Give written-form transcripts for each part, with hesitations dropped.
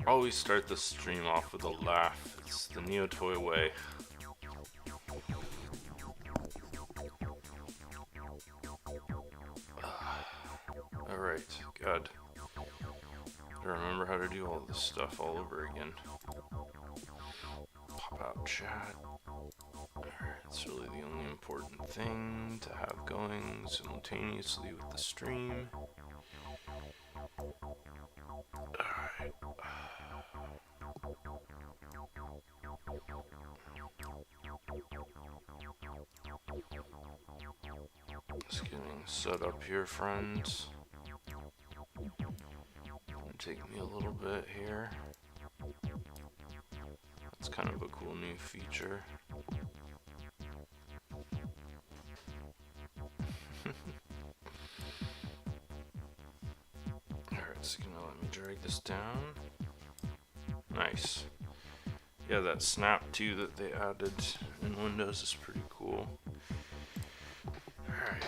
Always start the stream off with a laugh. It's the Neotoy way. Alright, God. I remember how to do all this stuff all over again. Pop out chat. It's really the only important thing to have going simultaneously with the stream. Alright. Just getting set up here, friends. It'll take me a little bit here. That's kind of a cool new feature. Alright, it's gonna let me drag this down. Nice. Yeah, that snap too that they added in Windows is pretty cool. Alright.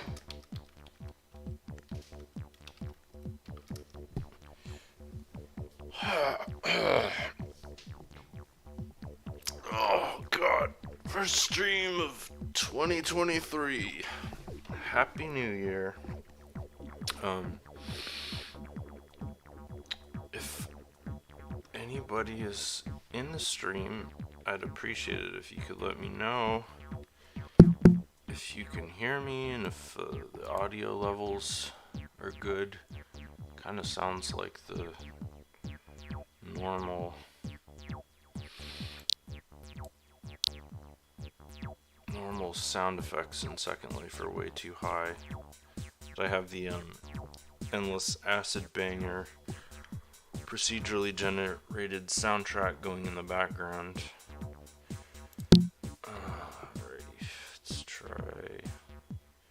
Oh God. First stream of 2023. Happy New Year. If anybody is in the stream, I'd appreciate it if you could let me know if you can hear me and if the audio levels are good. Kind of sounds like the normal sound effects in Second Life are way too high. But I have the endless acid banger procedurally generated soundtrack going in the background. Alrighty, let's try.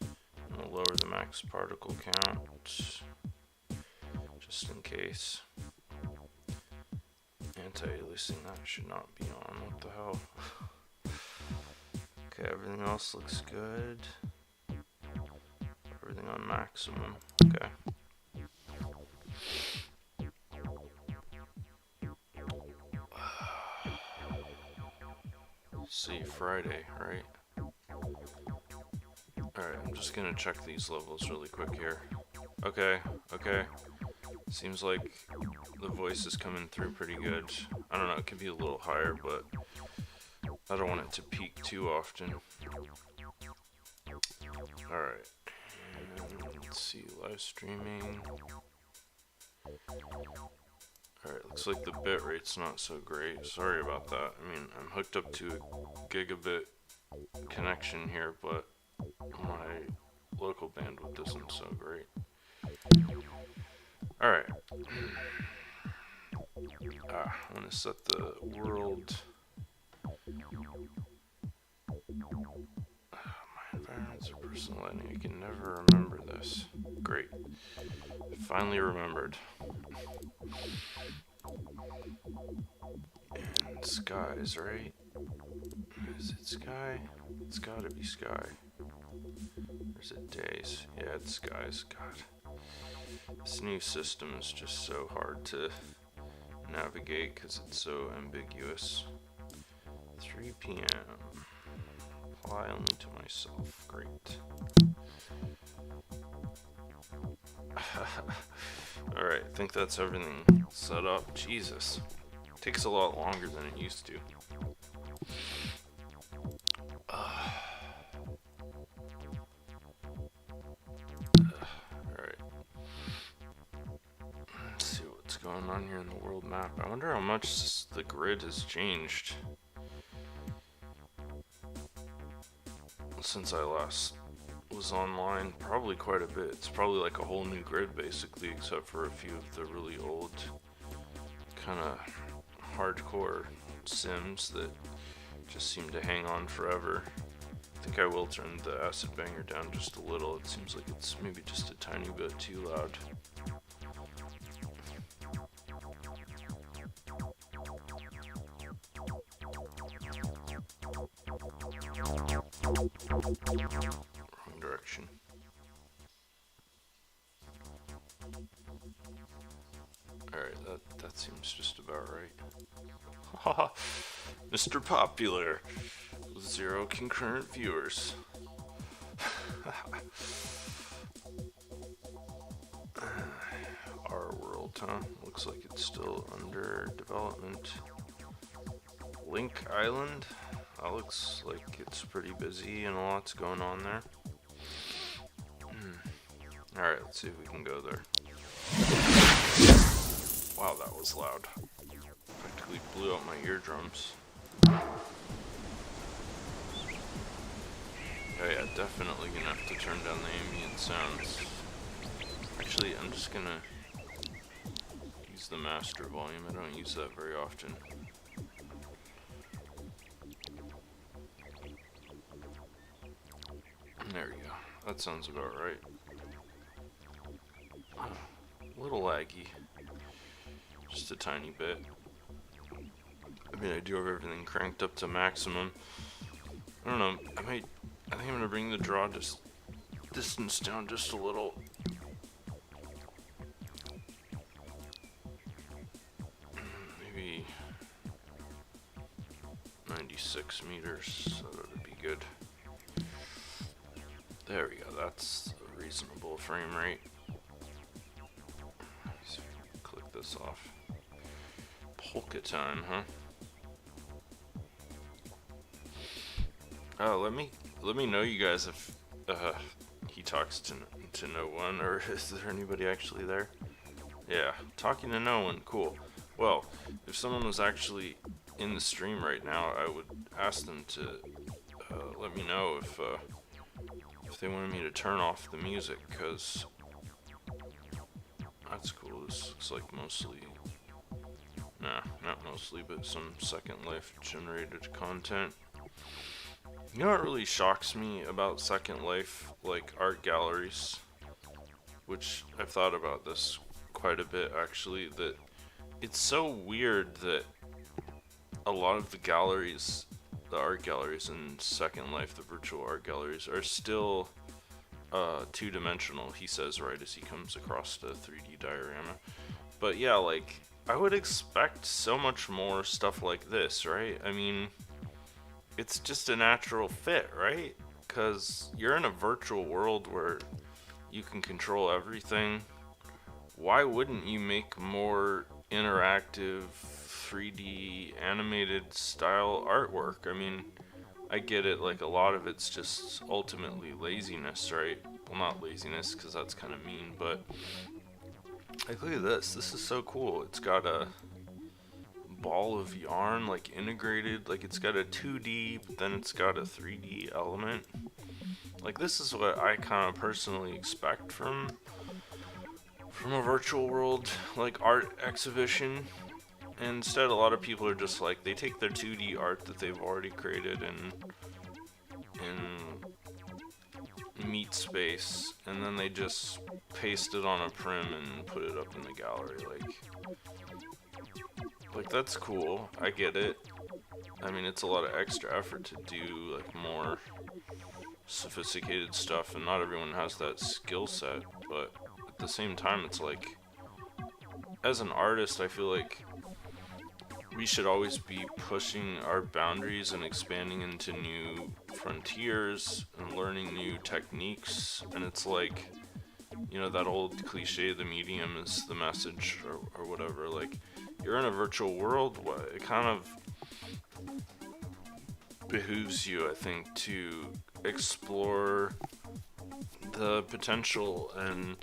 I'm gonna lower the max particle count just in case. Anti-aliasing, that should not be on. What the hell? Okay, everything else looks good. Everything on maximum. Okay. See, Friday, right? Alright, I'm just gonna check these levels really quick here. Okay, okay. Seems like the voice is coming through pretty good. I don't know, it could be a little higher, but I don't want it to peak too often. Alright. Let's see, live streaming. Alright, looks like the bitrate's not so great. Sorry about that. I mean, I'm hooked up to a gigabit connection here, but my local bandwidth isn't so great. Alright. I'm gonna set the world. My environments are personal lighting. You can never remember this. Great. Finally remembered. And skies, right? Is it sky? It's gotta be sky. Or is it days? Yeah, it's skies. God. This new system is just so hard to navigate because it's so ambiguous. 3 p.m. Apply only to myself. Great. Alright, I think that's everything set up. Jesus. Takes a lot longer than it used to. Alright. Let's see what's going on here in the world map. I wonder how much the grid has changed since I last was online. Probably quite a bit. It's probably like a whole new grid basically, except for a few of the really old kind of hardcore sims that just seem to hang on forever. I think I will turn the acid banger down just a little. It seems like it's maybe just a tiny bit too loud. Wrong direction. that seems just about right. Haha, Mr. Popular, with 0 concurrent viewers. Our world, huh? Looks like it's still under development. Link Island? That looks like it's pretty busy and a lot's going on there. Alright, let's see if we can go there. Wow, that was loud. Practically blew out my eardrums. Oh yeah, definitely gonna have to turn down the ambient sounds. Actually, I'm just gonna use the master volume. I don't use that very often. There we go. That sounds about right. A little laggy. Just a tiny bit. I mean, I do have everything cranked up to maximum. I don't know. I think I'm gonna bring the draw distance down just a little. Maybe 96 meters. That would be good. There we go. That's a reasonable frame rate. So click this off. Polka time, huh? Let me know, you guys, if he talks to no one, or is there anybody actually there? Yeah, talking to no one. Cool. Well, if someone was actually in the stream right now, I would ask them to let me know if they wanted me to turn off the music, because that's cool. This looks like mostly, nah, not mostly, but some Second Life generated content. You know what really shocks me about Second Life, like art galleries, which I've thought about this quite a bit actually, that it's so weird that a lot of the galleries, the art galleries in Second Life, the virtual art galleries, are still two-dimensional, he says right as he comes across the 3D diorama. But yeah, like, I would expect so much more stuff like this, right? I mean, it's just a natural fit, right? Because you're in a virtual world where you can control everything. Why wouldn't you make more interactive 3D animated style artwork? I mean, I get it, like a lot of it's just ultimately laziness, right? Well, not laziness, because that's kind of mean, but like, look at this. This is so cool. It's got a ball of yarn, like, integrated. Like, it's got a 2D, but then it's got a 3D element. Like, this is what I kind of personally expect from a virtual world, like, art exhibition. And instead, a lot of people are just like, they take their 2D art that they've already created in Meat Space, and then they just paste it on a prim and put it up in the gallery. Like that's cool. I get it. I mean, it's a lot of extra effort to do like more sophisticated stuff, and not everyone has that skill set. But at the same time, it's like, as an artist, I feel like we should always be pushing our boundaries and expanding into new frontiers and learning new techniques. And it's like, you know, that old cliche, the medium is the message, or whatever. Like, you're in a virtual world, it kind of behooves you, I think, to explore the potential and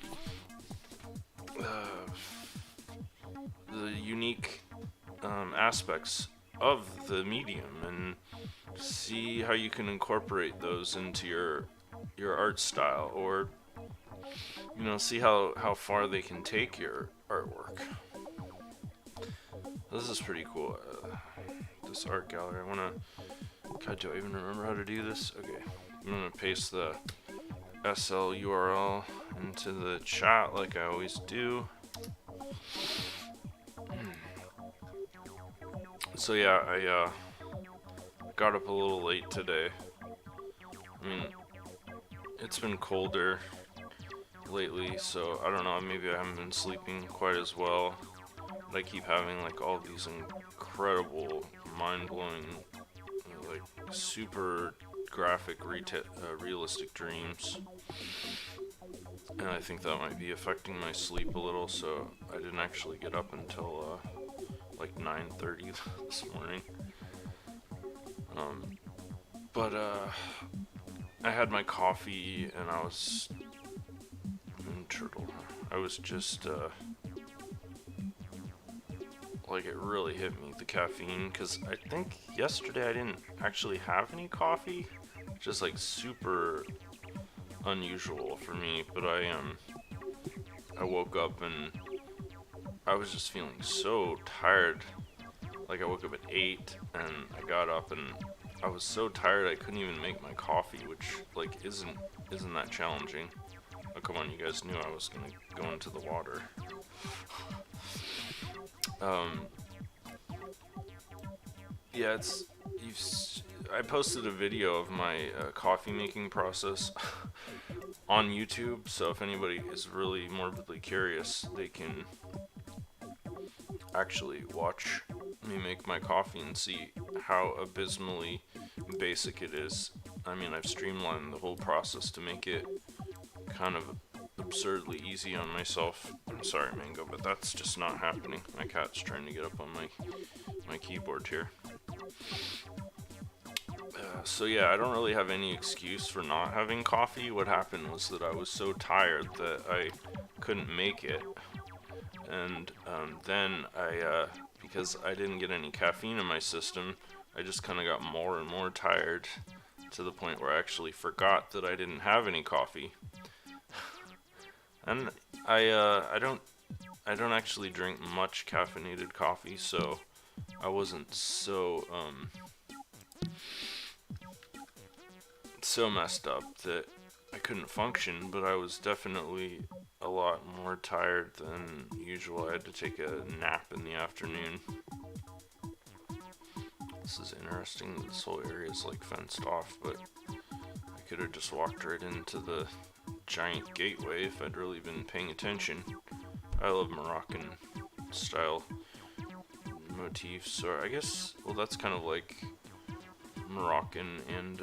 the unique aspects of the medium, and see how you can incorporate those into your art style, or, you know, see how far they can take your artwork. This is pretty cool. This art gallery, I wanna, God, do I even remember how to do this? Okay, I'm gonna paste the SL URL into the chat like I always do. So yeah, I got up a little late today. I mean, it's been colder lately, so I don't know, maybe I haven't been sleeping quite as well. but I keep having like all these incredible, mind-blowing, like super graphic, realistic dreams. And I think that might be affecting my sleep a little, so I didn't actually get up until like 9:30 this morning. But I had my coffee and I was turtle. I was just like, it really hit me, the caffeine, because I think yesterday I didn't actually have any coffee, just like super unusual for me. But I woke up and I was just feeling so tired. Like, I woke up at 8 and I got up and I was so tired I couldn't even make my coffee, which like isn't that challenging. Oh, come on, you guys knew I was gonna go into the water. Yeah, I posted a video of my coffee making process on YouTube, so if anybody is really morbidly curious, they can actually watch me make my coffee and see how abysmally basic it is. I mean, I've streamlined the whole process to make it kind of absurdly easy on myself. I'm sorry, Mango, but that's just not happening. My cat's trying to get up on my keyboard here. So yeah, I don't really have any excuse for not having coffee. What happened was that I was so tired that I couldn't make it. And then because I didn't get any caffeine in my system, I just kind of got more and more tired to the point where I actually forgot that I didn't have any coffee. And I don't actually drink much caffeinated coffee, so I wasn't so messed up that I couldn't function, but I was definitely a lot more tired than usual. I had to take a nap in the afternoon. This is interesting. This whole area is like fenced off, but I could have just walked right into the giant gateway if I'd really been paying attention. I love Moroccan style motifs, so I guess, well, that's kind of like Moroccan and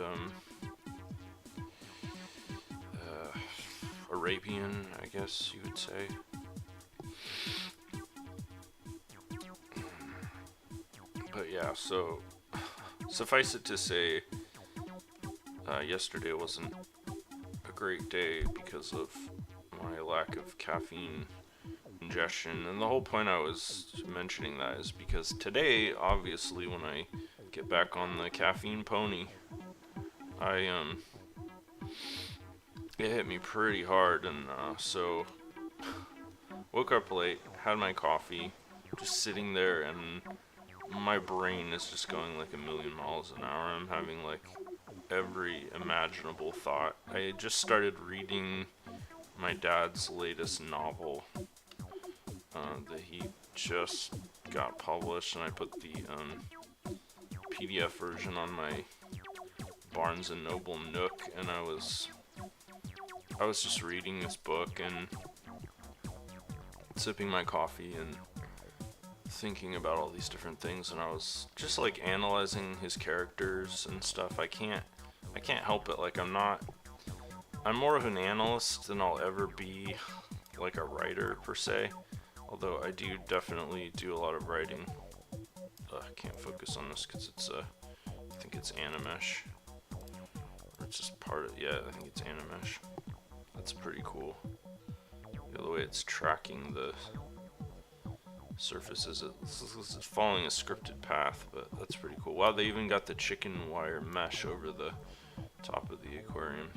Arabian, I guess you would say. But yeah, so suffice it to say, yesterday wasn't a great day because of my lack of caffeine ingestion. And the whole point I was mentioning that is because today, obviously, when I get back on the caffeine pony, it hit me pretty hard, and so woke up late, had my coffee, just sitting there, and my brain is just going like a million miles an hour. I'm having like every imaginable thought. I just started reading my dad's latest novel that he just got published, and I put the PDF version on my Barnes and Noble Nook, and I was just reading this book and sipping my coffee and thinking about all these different things, and I was just like analyzing his characters and stuff. I can't help it. Like, I'm more of an analyst than I'll ever be like a writer per se, although I do definitely do a lot of writing. I can't focus on this because it's I think it's Animesh, or it's just part of, yeah, I think it's Animesh. That's pretty cool. The way it's tracking the surfaces, it's following a scripted path, but that's pretty cool. Wow, they even got the chicken wire mesh over the top of the aquarium.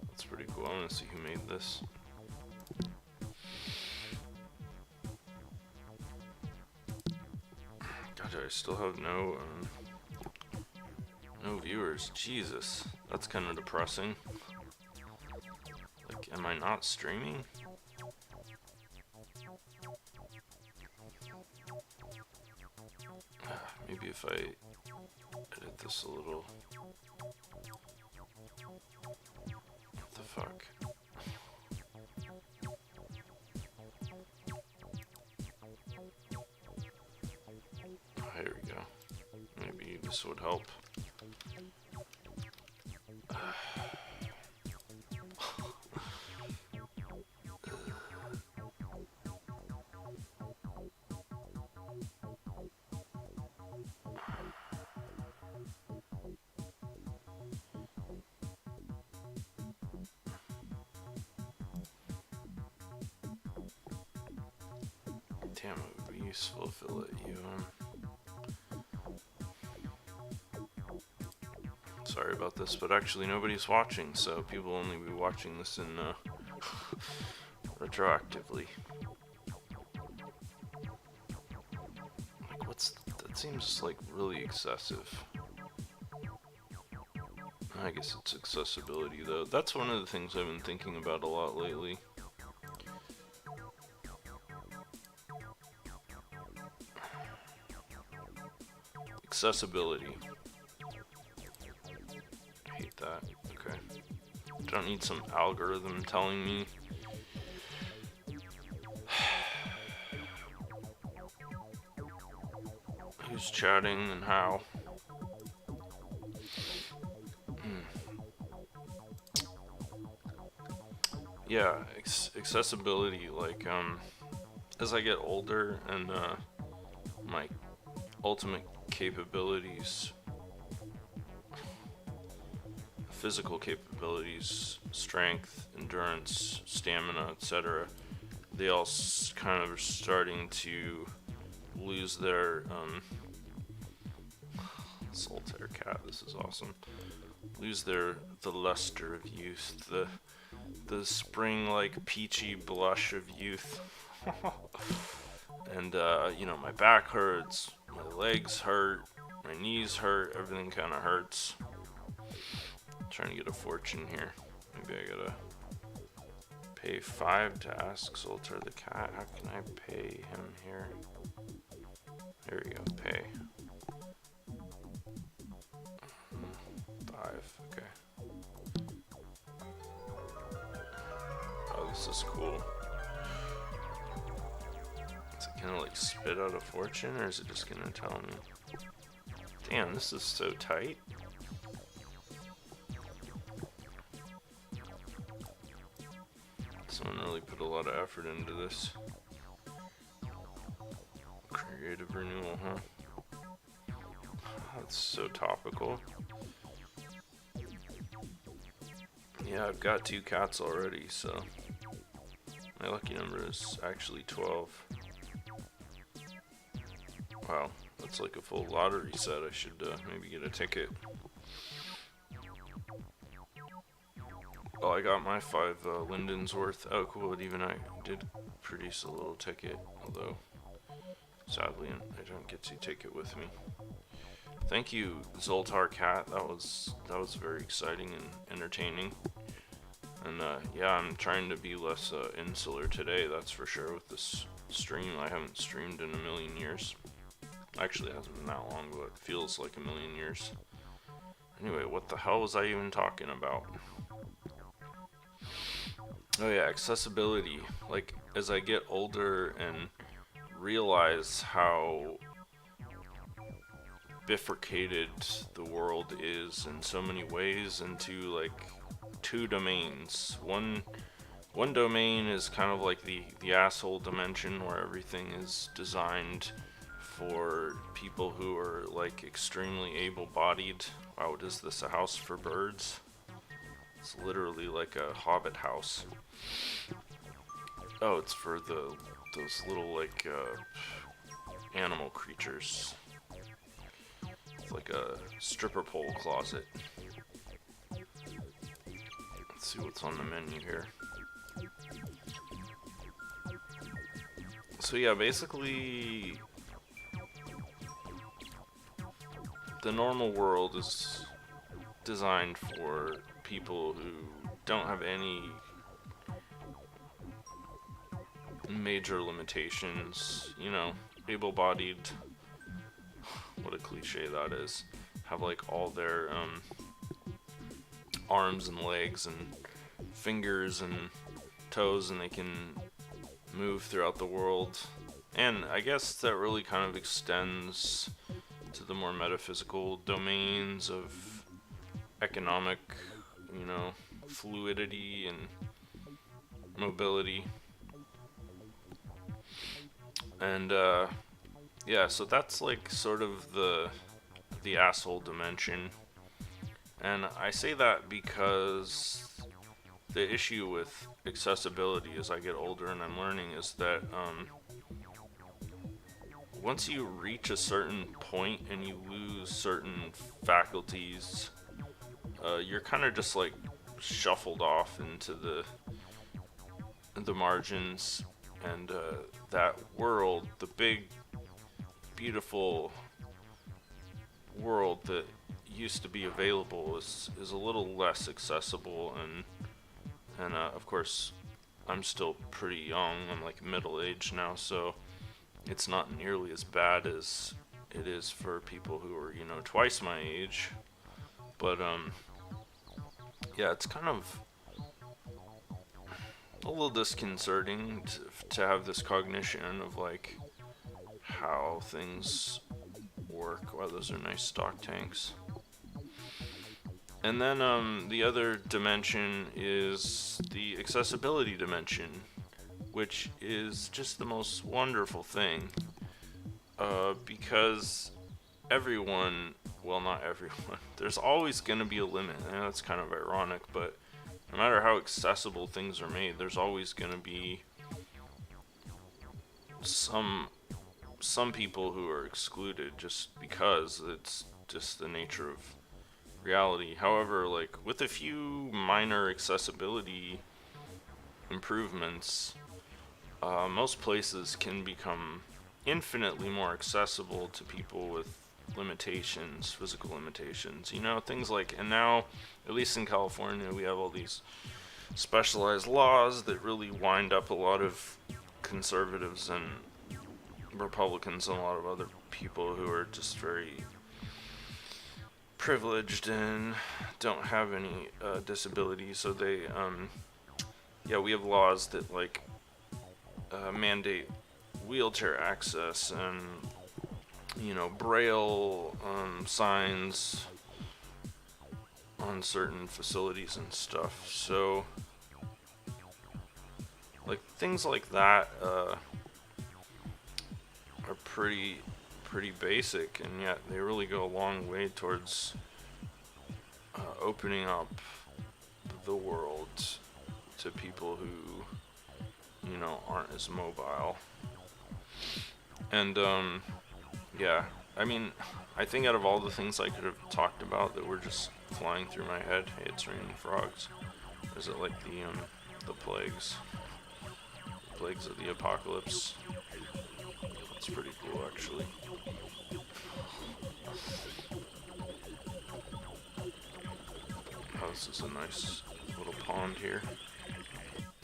That's pretty cool. I want to see who made this. God, I still have no viewers. Jesus, that's kind of depressing. Like, am I not streaming? Maybe if I edit this a little. What the fuck? Here we go. Maybe this would help. Damn, it would be useful if it let you, sorry about this, but actually nobody's watching, so people will only be watching this in, retroactively. Like, that seems like really excessive. I guess it's accessibility, though. That's one of the things I've been thinking about a lot lately. Accessibility. I hate that. Okay. I don't need some algorithm telling me who's chatting and how. Yeah, accessibility, like, as I get older and, my ultimate capabilities, physical capabilities, strength, endurance, stamina, etc., they all kind of are starting to lose their, solitaire cat, this is awesome, lose the luster of youth, the spring like peachy blush of youth. And you know, my back hurts, my legs hurt, my knees hurt, everything kind of hurts. I'm trying to get a fortune here. Maybe I gotta pay 5 to ask Solitaire the cat. How can I pay him here? There we go, pay. 5, okay. Oh, this is cool. Is it gonna like spit out a fortune, or is it just gonna tell me? Damn, this is so tight. Someone really put a lot of effort into this. Creative renewal, huh? That's so topical. Yeah, I've got 2 cats already, so my lucky number is actually 12. Wow, that's like a full lottery set. I should maybe get a ticket. Oh, I got my 5 Lindens worth. Oh, cool. Even I did produce a little ticket, although sadly I don't get to take it with me. Thank you, Zoltar Cat. That was very exciting and entertaining. And yeah, I'm trying to be less insular today. That's for sure. With this stream, I haven't streamed in a million years. Actually, it hasn't been that long, but it feels like a million years. Anyway, what the hell was I even talking about? Oh yeah, accessibility. Like, as I get older and realize how bifurcated the world is in so many ways into like 2 domains. One domain is kind of like the asshole dimension, where everything is designed for people who are like extremely able-bodied. Wow, what is this, a house for birds? It's literally like a hobbit house. Oh, it's for those little like animal creatures. It's like a stripper pole closet. Let's see what's on the menu here. So yeah, basically the normal world is designed for people who don't have any major limitations, you know, able-bodied, what a cliche that is, have like all their arms and legs and fingers and toes, and they can move throughout the world. And I guess that really kind of extends to the more metaphysical domains of economic, you know, fluidity and mobility. And yeah, so that's like sort of the asshole dimension. And I say that because the issue with accessibility as I get older and I'm learning is that once you reach a certain point and you lose certain faculties, you're kind of just like shuffled off into the margins, and that world, the big, beautiful world that used to be available, is a little less accessible, and of course, I'm still pretty young. I'm like middle aged now, so it's not nearly as bad as it is for people who are, you know, twice my age. But yeah, it's kind of a little disconcerting to have this cognition of like how things work. Wow, those are nice stock tanks. And then the other dimension is the accessibility dimension, which is just the most wonderful thing, because everyone, well, not everyone, there's always going to be a limit. And that's kind of ironic, but no matter how accessible things are made, there's always going to be some people who are excluded just because it's just the nature of reality. However, like with a few minor accessibility improvements, most places can become infinitely more accessible to people with limitations, physical limitations. You know, things like, and now, at least in California, we have all these specialized laws that really wind up a lot of conservatives and Republicans and a lot of other people who are just very privileged and don't have any disabilities. So they, yeah, we have laws that like mandate wheelchair access and, you know, braille signs on certain facilities and stuff. So like things like that are pretty basic, and yet they really go a long way towards opening up the world to people who, you know, aren't as mobile. And yeah, I mean, I think out of all the things I could have talked about that were just flying through my head, hey, it's raining frogs. Is it like the plagues of the apocalypse? It's pretty cool, actually. Oh, this is a nice little pond here.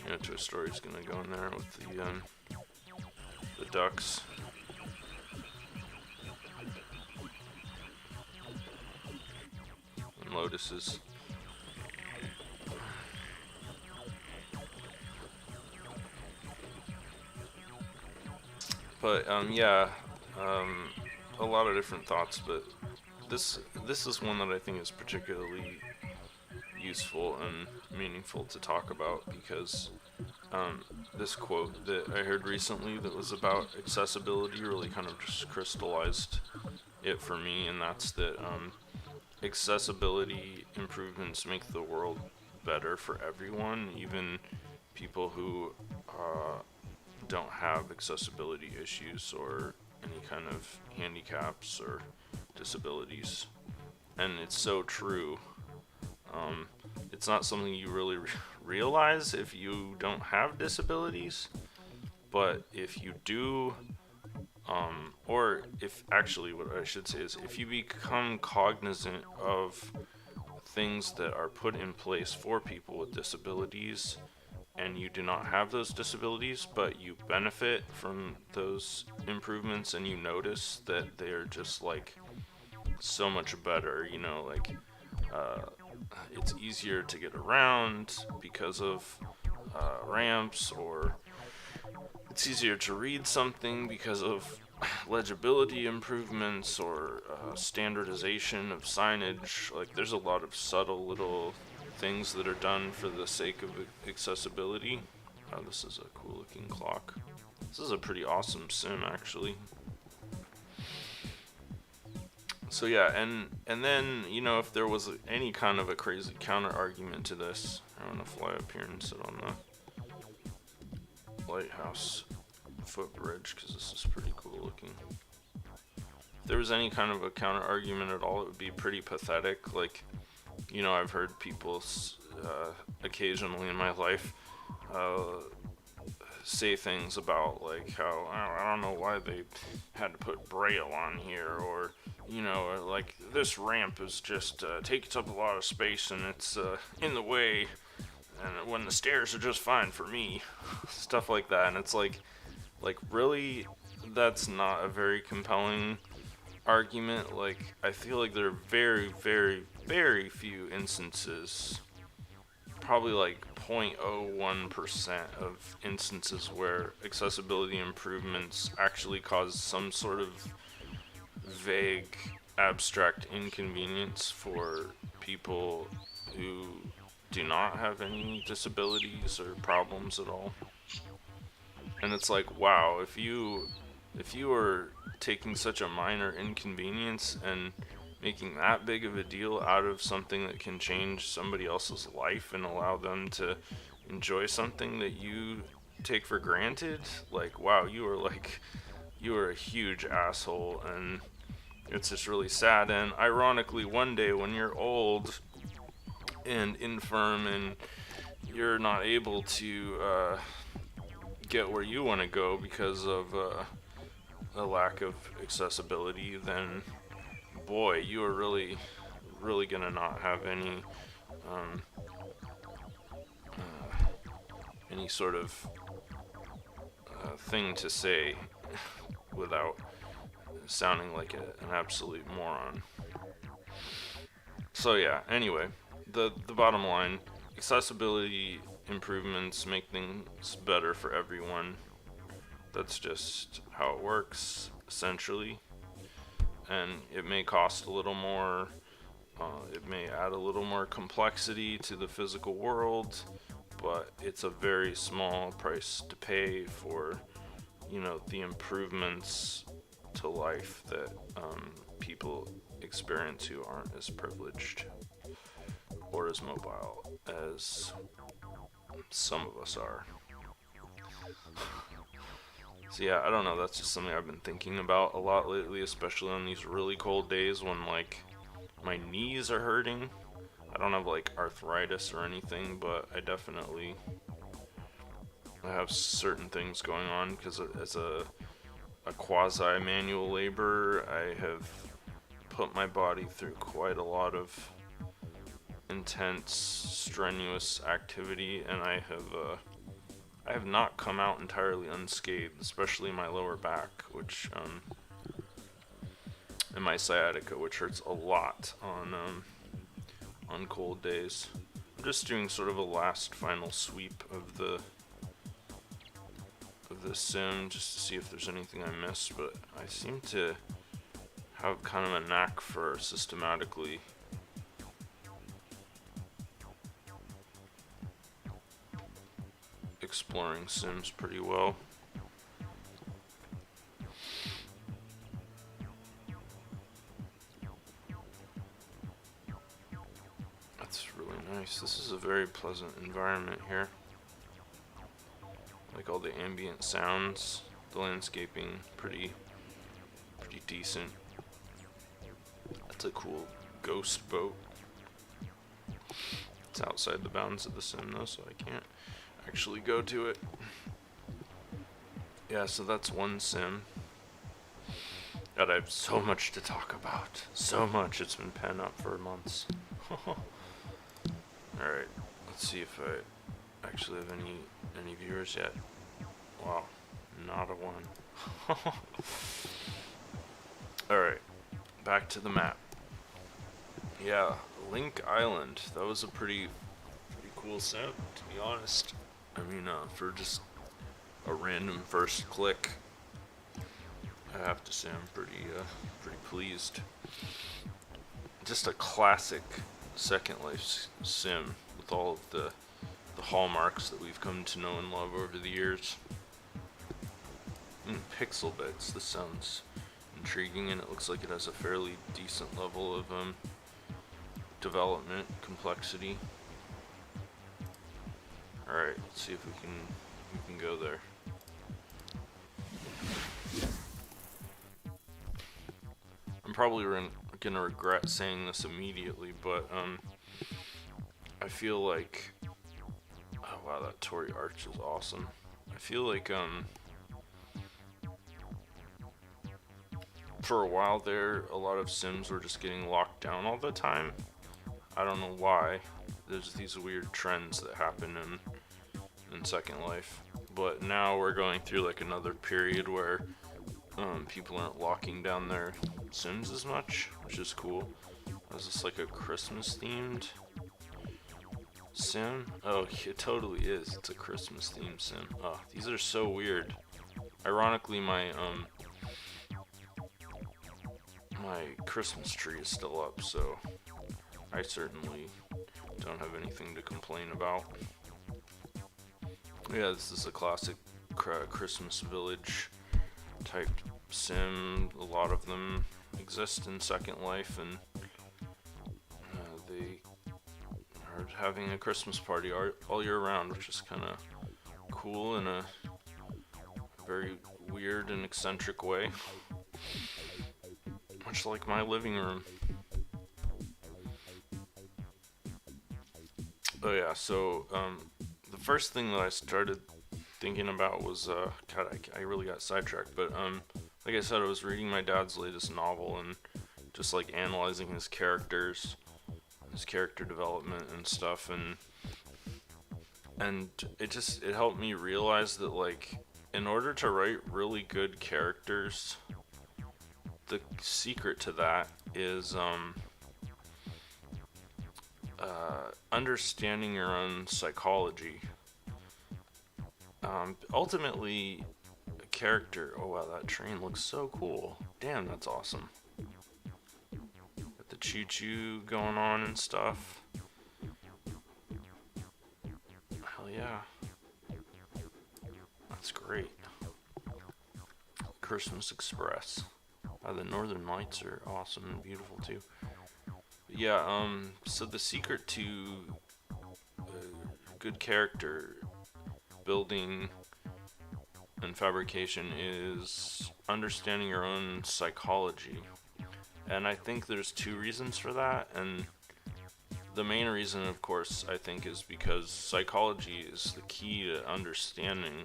Neotoy Story's gonna go in there with the ducks. And lotuses. But yeah, a lot of different thoughts, but this is one that I think is particularly useful and meaningful to talk about, because this quote that I heard recently that was about accessibility really kind of just crystallized it for me, and that's that accessibility improvements make the world better for everyone, even people who don't have accessibility issues or any kind of handicaps or disabilities. And it's so true. It's not something you really realize if you don't have disabilities, but if you do, or if actually what I should say is if you become cognizant of things that are put in place for people with disabilities, and you do not have those disabilities, but you benefit from those improvements, and you notice that they're just like so much better, you know, like it's easier to get around because of ramps, or it's easier to read something because of legibility improvements or standardization of signage. Like, there's a lot of subtle little things that are done for the sake of accessibility. Oh, this is a cool looking clock. This is a pretty awesome sim, actually. So yeah, and then, you know, if there was any kind of a crazy counter argument to this, I'm gonna fly up here and sit on the lighthouse footbridge because this is pretty cool looking. If there was any kind of a counter argument at all, it would be pretty pathetic. Like, you know, I've heard people occasionally in my life say things about, like, how I don't know why they had to put Braille on here, or, you know, like, this ramp is just takes up a lot of space and it's in the way, and when the stairs are just fine for me. Stuff like that. And it's like really, that's not a very compelling argument. Like, I feel like there are very, very, very few instances, probably like 0.01% of instances, where accessibility improvements actually cause some sort of vague, abstract inconvenience for people who do not have any disabilities or problems at all. And it's like, wow, if you are taking such a minor inconvenience and making that big of a deal out of something that can change somebody else's life and allow them to enjoy something that you take for granted, like, wow, you are a huge asshole. And it's just really sad. And ironically, one day when you're old and infirm and you're not able to get where you want to go because of a lack of accessibility, then boy, you are really, really gonna not have um, any sort of thing to say without sounding like an absolute moron. So yeah, anyway, the bottom line, accessibility improvements make things better for everyone. That's just how it works, essentially. And it may cost a little more, it may add a little more complexity to the physical world, but it's a very small price to pay for, you know, the improvements to life that people experience who aren't as privileged or as mobile as some of us are. So yeah, I don't know, that's just something I've been thinking about a lot lately, especially on these really cold days when, like, my knees are hurting. I don't have, like, arthritis or anything, but I definitely have certain things going on because as a quasi-manual laborer, I have put my body through quite a lot of intense, strenuous activity, and I have not come out entirely unscathed, especially my lower back, which and my sciatica, which hurts a lot on cold days. I'm just doing sort of a last final sweep of the sim just to see if there's anything I missed, but I seem to have kind of a knack for systematically exploring sims pretty well. That's really nice. This is a very pleasant environment here. Like all the ambient sounds, the landscaping, pretty decent. That's a cool ghost boat. It's outside the bounds of the sim though, so I can't actually go to it. Yeah, so that's one sim. God, I have so much to talk about. So much. It's been pent up for months. Alright, let's see if I actually have any viewers yet. Wow, not a one. Alright, back to the map. Yeah, Link Island. That was a pretty cool sim, to be honest. I mean, for just a random first click, I have to say I'm pretty pleased. Just a classic Second Life sim with all of the hallmarks that we've come to know and love over the years. Pixel bits. This sounds intriguing, and it looks like it has a fairly decent level of development complexity. All right, let's see if we can go there. I'm probably gonna regret saying this immediately, but I feel like, oh wow, that Tory arch is awesome. I feel like for a while there, a lot of sims were just getting locked down all the time. I don't know why. There's these weird trends that happen in Second Life, but now we're going through like another period where people aren't locking down their sims as much, which is cool. Is this like a Christmas themed sim? Oh, it totally is. It's a Christmas themed sim. Oh, these are so weird. Ironically, my Christmas tree is still up, so I certainly don't have anything to complain about. Yeah, this is a classic Christmas village type sim. A lot of them exist in Second Life, and they are having a Christmas party all year round, which is kind of cool in a very weird and eccentric way. Much like my living room. Oh yeah, so the first thing that I started thinking about was God, I really got sidetracked, but like I said, I was reading my dad's latest novel and just like analyzing his characters, his character development and stuff, and it helped me realize that like in order to write really good characters, the secret to that is understanding your own psychology. Ultimately, a character. Oh wow, that train looks so cool. Damn, that's awesome. Got the choo-choo going on and stuff. Hell yeah. That's great. Christmas Express. The Northern Lights are awesome and beautiful too. But yeah, so the secret to good character building and fabrication is understanding your own psychology. And I think there's two reasons for that, and the main reason, of course, I think is because psychology is the key to understanding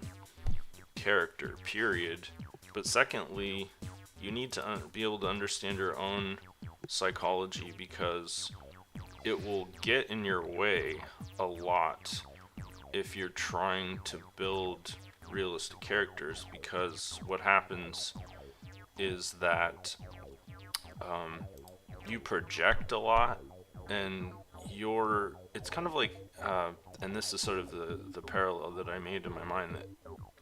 character, period. But secondly, you need to be able to understand your own psychology because it will get in your way a lot if you're trying to build realistic characters, because what happens is that you project a lot, and it's kind of like and this is sort of the parallel that I made in my mind that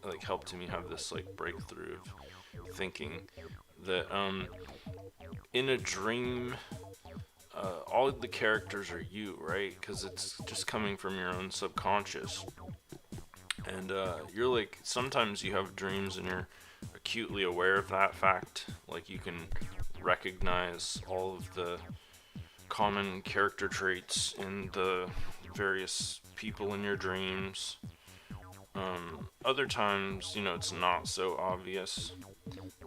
like helped me have this like breakthrough of thinking that in a dream all of the characters are you, right? Because it's just coming from your own subconscious, and you're like, sometimes you have dreams and you're acutely aware of that fact, like you can recognize all of the common character traits in the various people in your dreams. Other times, it's not so obvious,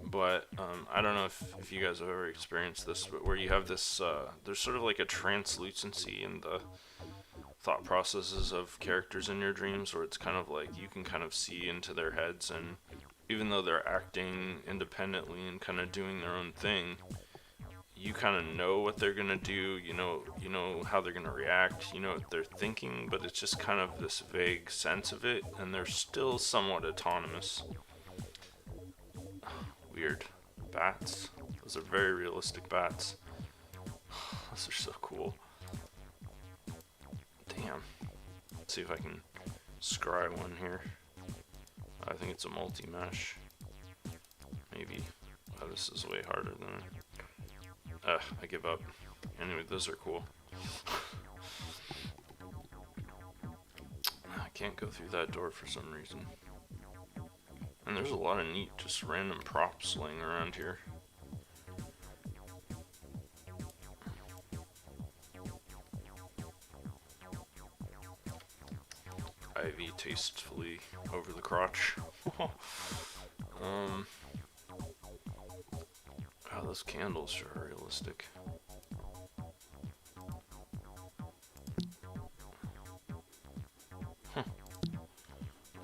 but I don't know if you guys have ever experienced this, but where you have this, there's sort of like a translucency in the thought processes of characters in your dreams, where it's kind of like you can kind of see into their heads, and even though they're acting independently and kind of doing their own thing, you kind of know what they're gonna do, you know how they're gonna react, you know what they're thinking, but it's just kind of this vague sense of it, and they're still somewhat autonomous. Weird. Bats. Those are very realistic bats. Those are so cool. Damn. Let's see if I can scry one here. I think it's a multi-mesh. Maybe. Oh, this is way harder than... I give up. Anyway, those are cool. I can't go through that door for some reason. And there's a lot of neat, just random props laying around here. Ivy tastefully over the crotch. Wow, those candles sure are realistic.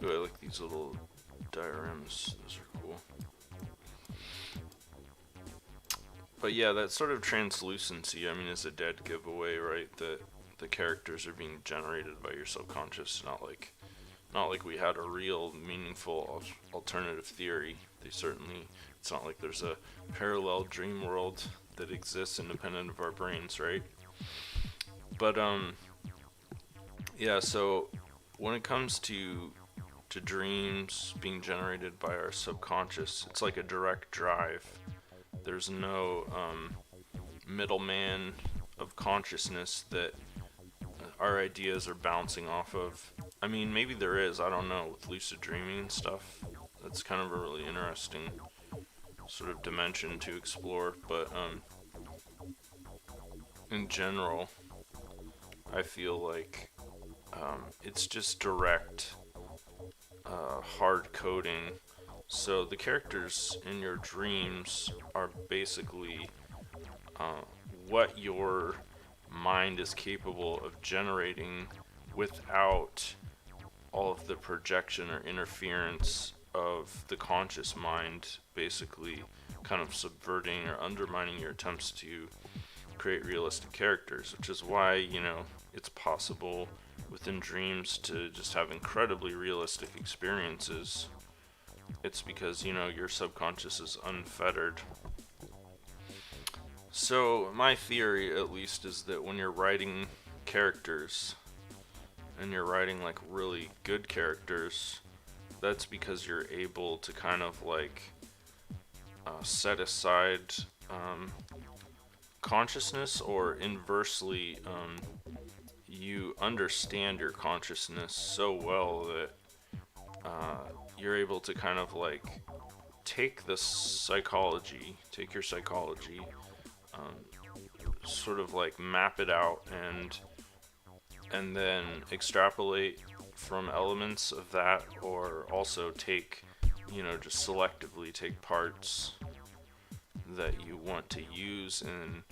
Ooh, I like these little dioramas. Those are cool. But yeah, that sort of translucency, I mean, is a dead giveaway, right? That the characters are being generated by your subconscious, not like we had a real meaningful alternative theory. It's not like there's a parallel dream world that exists independent of our brains, right? But yeah, so when it comes to dreams being generated by our subconscious, it's like a direct drive. There's no middleman of consciousness that our ideas are bouncing off of. I mean, maybe there is, I don't know, with lucid dreaming and stuff. That's kind of a really interesting sort of dimension to explore, but in general, I feel like it's just direct, hard coding. So the characters in your dreams are basically what your mind is capable of generating without all of the projection or interference of the conscious mind, basically kind of subverting or undermining your attempts to create realistic characters, which is why, you know, it's possible within dreams to just have incredibly realistic experiences. It's because, you know, your subconscious is unfettered. So my theory, at least, is that when you're writing characters, and you're writing like really good characters, that's because you're able to kind of like set aside consciousness, or inversely, you understand your consciousness so well that you're able to kind of like take your psychology, sort of like map it out and then extrapolate from elements of that, or also take, you know, just selectively take parts that you want to use in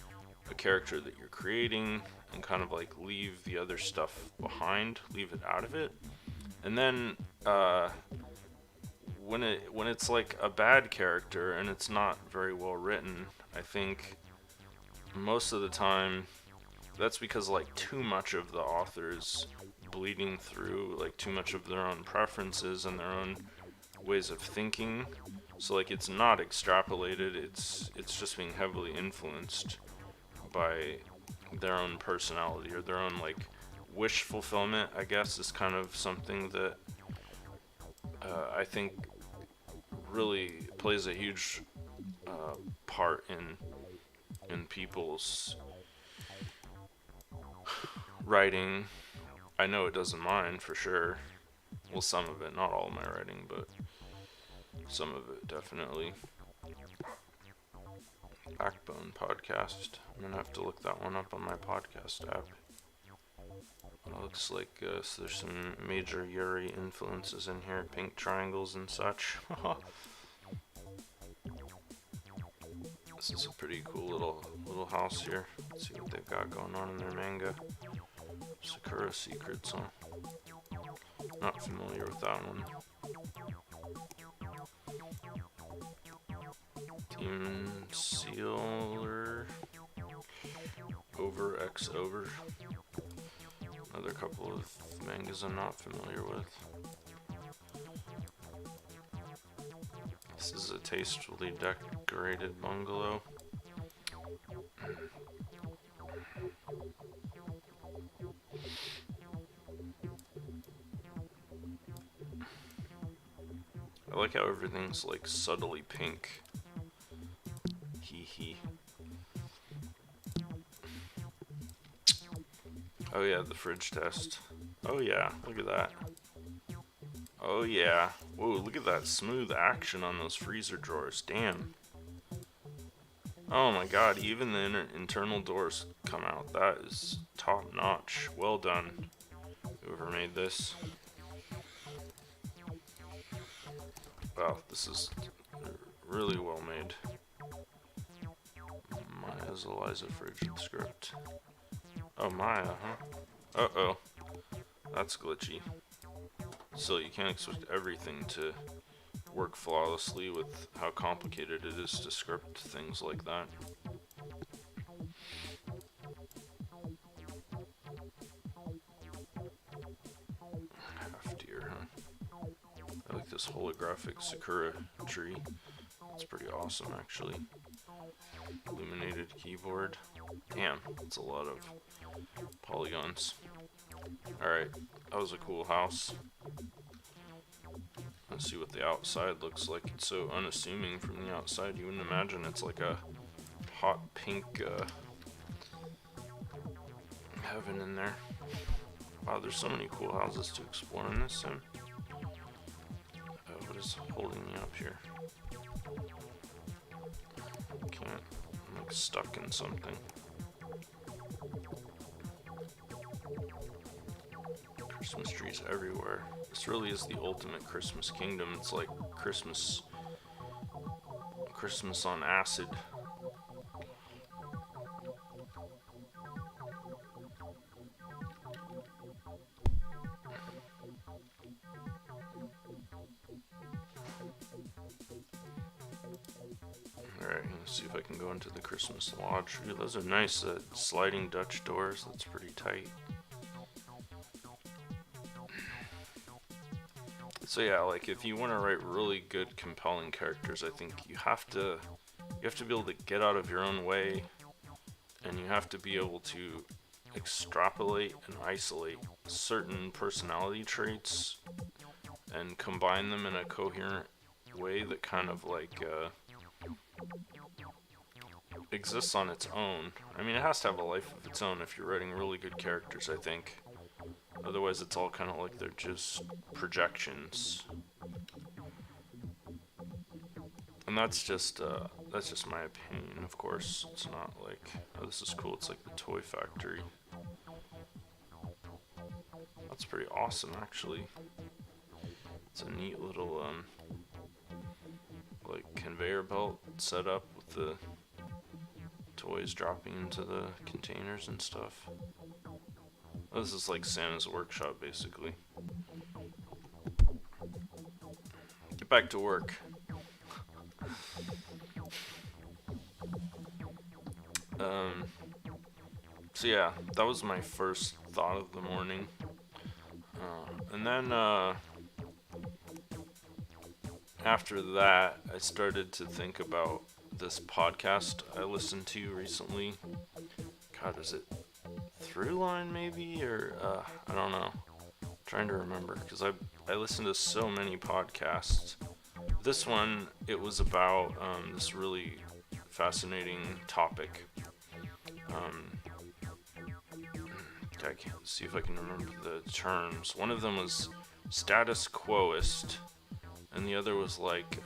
a character that you're creating and kind of like leave the other stuff behind, leave it out of it. And then when it's like a bad character and it's not very well written, I think most of the time that's because like too much of the author's bleeding through like too much of their own preferences and their own ways of thinking. So like it's not extrapolated, it's just being heavily influenced by their own personality or their own like wish fulfillment, I guess, is kind of something that I think really plays a huge part in people's writing. I know it doesn't mine for sure. Well, some of it, not all of my writing, but some of it definitely. Backbone podcast. I'm gonna have to look that one up on my podcast app. It looks like so there's some major Yuri influences in here, pink triangles and such. This is a pretty cool little house here. Let's see what they've got going on in their manga. Sakura Secrets, huh? Not familiar with that one. Demon Sealer. Over X Over. Another couple of mangas I'm not familiar with. This is a tastefully decorated bungalow. I like how everything's like subtly pink. Oh yeah, the fridge test. Oh yeah, look at that. Oh yeah. Whoa, look at that smooth action on those freezer drawers. Damn. Oh my god, even the internal doors come out. That is top notch. Well done, whoever made this. Wow, this is really well made. Maya's Eliza Frigid script. Oh, Maya, huh? Uh-oh. That's glitchy. Still, you can't expect everything to work flawlessly with how complicated it is to script things like that. Half-deer, huh? I like this holographic Sakura tree. It's pretty awesome, actually. Illuminated keyboard. Damn, that's a lot of polygons. Alright, that was a cool house. Let's see what the outside looks like. It's so unassuming from the outside. You wouldn't imagine it's like a hot pink heaven in there. Wow, there's so many cool houses to explore in this sim. What is holding me up here? Can't. I'm like stuck in something. Christmas trees everywhere. This really is the ultimate Christmas kingdom. It's like Christmas on acid. Alright, let's see if I can go into the Christmas lodge. Ooh, those are nice sliding Dutch doors. That's pretty tight. So yeah, like if you want to write really good, compelling characters, I think you have to be able to get out of your own way, and you have to be able to extrapolate and isolate certain personality traits and combine them in a coherent way that kind of like exists on its own. I mean, it has to have a life of its own if you're writing really good characters, I think. Otherwise, it's all kind of like they're just projections. And that's just my opinion, of course. It's not like, oh, this is cool. It's like the toy factory. That's pretty awesome, actually. It's a neat little like conveyor belt setup with the toys dropping into the containers and stuff. Oh, this is like Santa's workshop, basically. Get back to work. So yeah, that was my first thought of the morning. And then after that, I started to think about this podcast I listened to recently. God, is it Throughline maybe? Or I don't know. I'm trying to remember, because I listen to so many podcasts. This one, it was about this really fascinating topic. I can't see if I can remember the terms. One of them was status quoist, and the other was like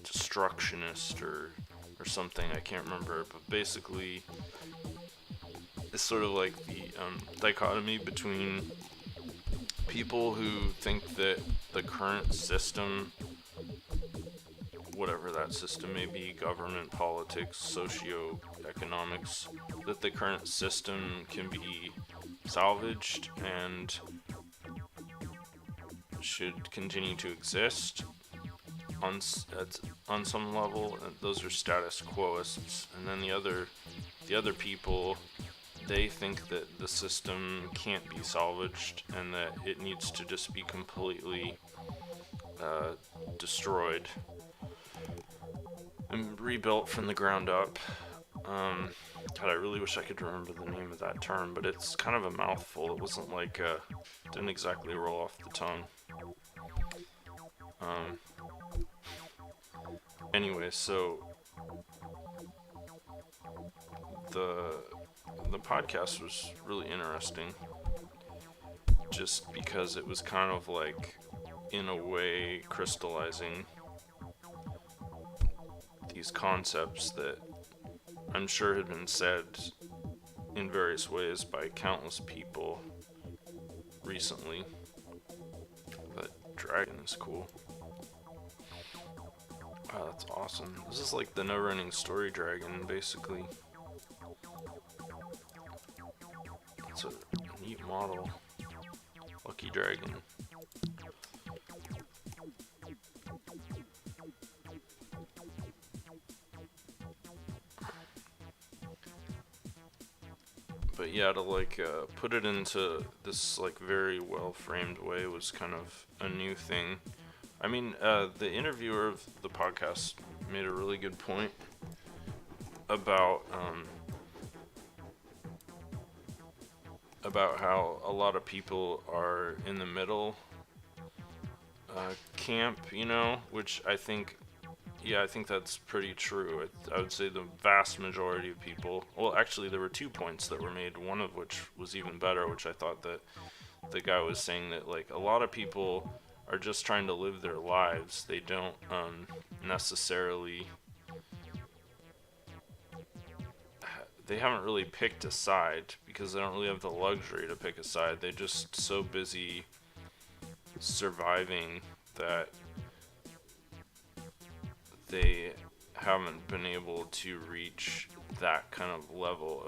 destructionist or something. I can't remember, but basically it's sort of like the dichotomy between people who think that the current system, whatever that system may be, government, politics, socio-economics, that the current system can be salvaged and should continue to exist on some level. Those are status quoists. And then the other people, they think that the system can't be salvaged and that it needs to just be completely destroyed and rebuilt from the ground up. God, I really wish I could remember the name of that term, but it's kind of a mouthful. It wasn't like didn't exactly roll off the tongue. Anyway, so the podcast was really interesting, just because it was kind of like, in a way, crystallizing these concepts that I'm sure had been said in various ways by countless people recently. But dragon is cool. Wow, that's awesome. This is like the never-ending story dragon, basically. It's a neat model. Lucky dragon. But yeah, to like put it into this like very well-framed way was kind of a new thing. I mean, the interviewer of the podcast made a really good point about how a lot of people are in the middle camp, you know, which I think, yeah, I think that's pretty true. I would say the vast majority of people, well, actually, there were 2 points that were made, one of which was even better, which I thought that the guy was saying that, like, a lot of people are just trying to live their lives. They don't necessarily, they haven't really picked a side because they don't really have the luxury to pick a side. They're just so busy surviving that they haven't been able to reach that kind of level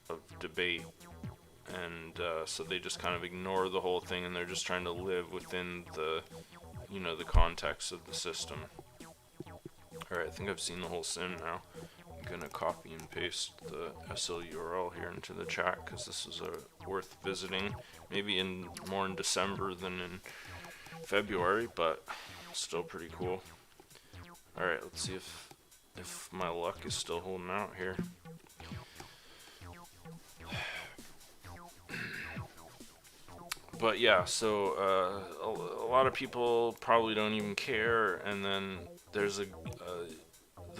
of debate, and so they just kind of ignore the whole thing, and they're just trying to live within the, you know, the context of the system. Alright, I think I've seen the whole sim now. I'm gonna copy and paste the SL URL here into the chat because this is worth visiting. Maybe more in December than in February, but still pretty cool. Alright, let's see if my luck is still holding out here. But yeah, so a lot of people probably don't even care, and then there's the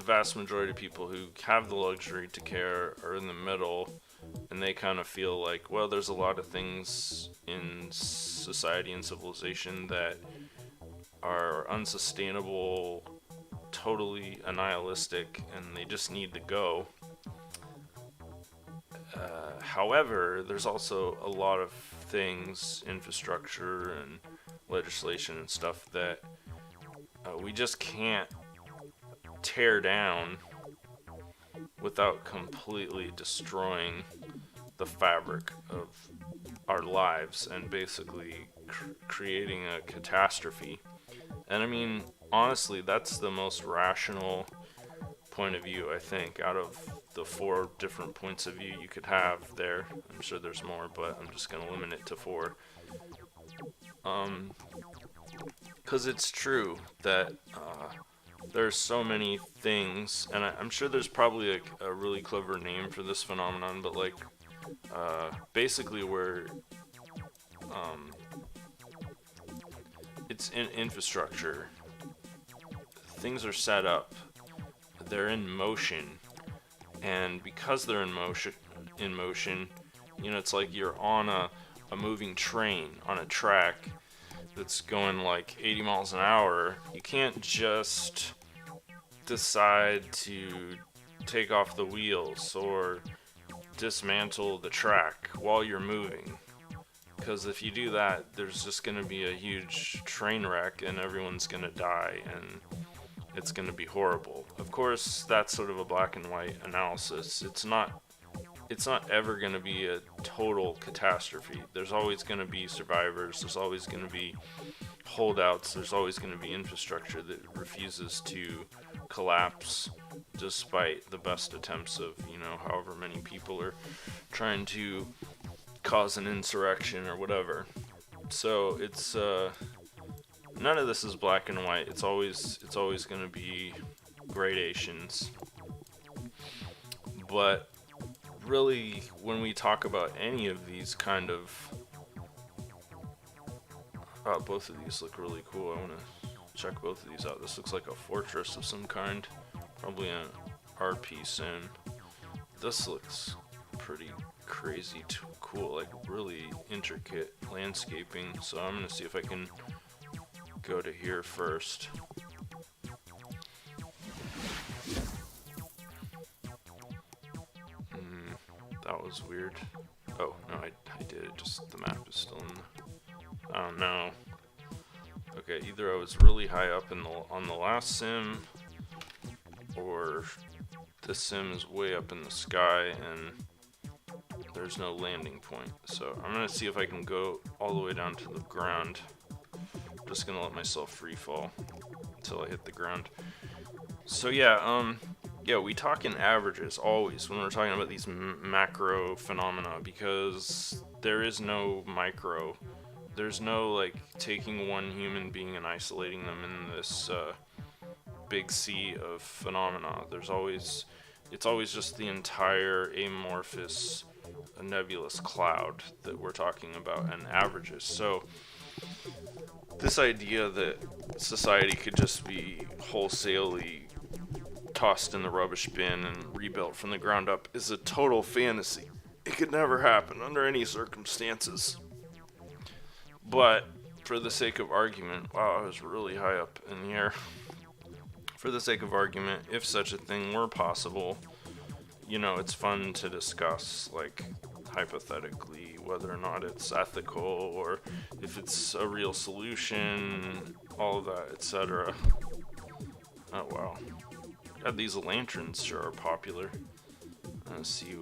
vast majority of people who have the luxury to care are in the middle, and they kind of feel like, well, there's a lot of things in society and civilization that are unsustainable, totally nihilistic, and they just need to go. However, there's also a lot of things, infrastructure and legislation and stuff that we just can't tear down without completely destroying the fabric of our lives and basically creating a catastrophe. And I mean, honestly, that's the most rational point of view, I think, out of the 4 different points of view you could have there. I'm sure there's more, but I'm just going to limit it to 4. Because it's true that there's so many things, and I'm sure there's probably a really clever name for this phenomenon, but like basically where it's in infrastructure, things are set up, they're in motion, and because they're in motion, you know, it's like you're on a moving train on a track that's going like 80 miles an hour. You can't just decide to take off the wheels or dismantle the track while you're moving, because if you do that, there's just going to be a huge train wreck and everyone's going to die, and it's going to be horrible. Of course, that's sort of a black and white analysis. It's not ever going to be a total catastrophe. There's always going to be survivors. There's always going to be holdouts. There's always going to be infrastructure that refuses to collapse despite the best attempts of, you know, however many people are trying to cause an insurrection or whatever. So it's none of this is black and white. It's always going to be gradations. But really, when we talk about any of these kind of both of these look really cool. I want to check both of these out. This looks like a fortress of some kind, probably an art piece, and this looks pretty crazy cool, like really intricate landscaping. So I'm gonna see if I can go to here first. That was weird. Oh, no, I did it, just the map is still in the... Oh no. Okay, either I was really high up on the last sim, or this sim is way up in the sky and there's no landing point. So I'm gonna see if I can go all the way down to the ground. I'm just gonna let myself free fall until I hit the ground. So yeah, we talk in averages always when we're talking about these macro phenomena, because there is no micro. There's no like taking one human being and isolating them in this big sea of phenomena. It's always just the entire amorphous nebulous cloud that we're talking about, and averages. So this idea that society could just be wholesalely tossed in the rubbish bin and rebuilt from the ground up is a total fantasy. It could never happen under any circumstances. But for the sake of argument, wow, I was really high up in the air. For the sake of argument, if such a thing were possible, you know, it's fun to discuss, like, hypothetically, whether or not it's ethical or if it's a real solution, all of that, etc. Oh, wow. Yeah, these lanterns sure are popular. Let's see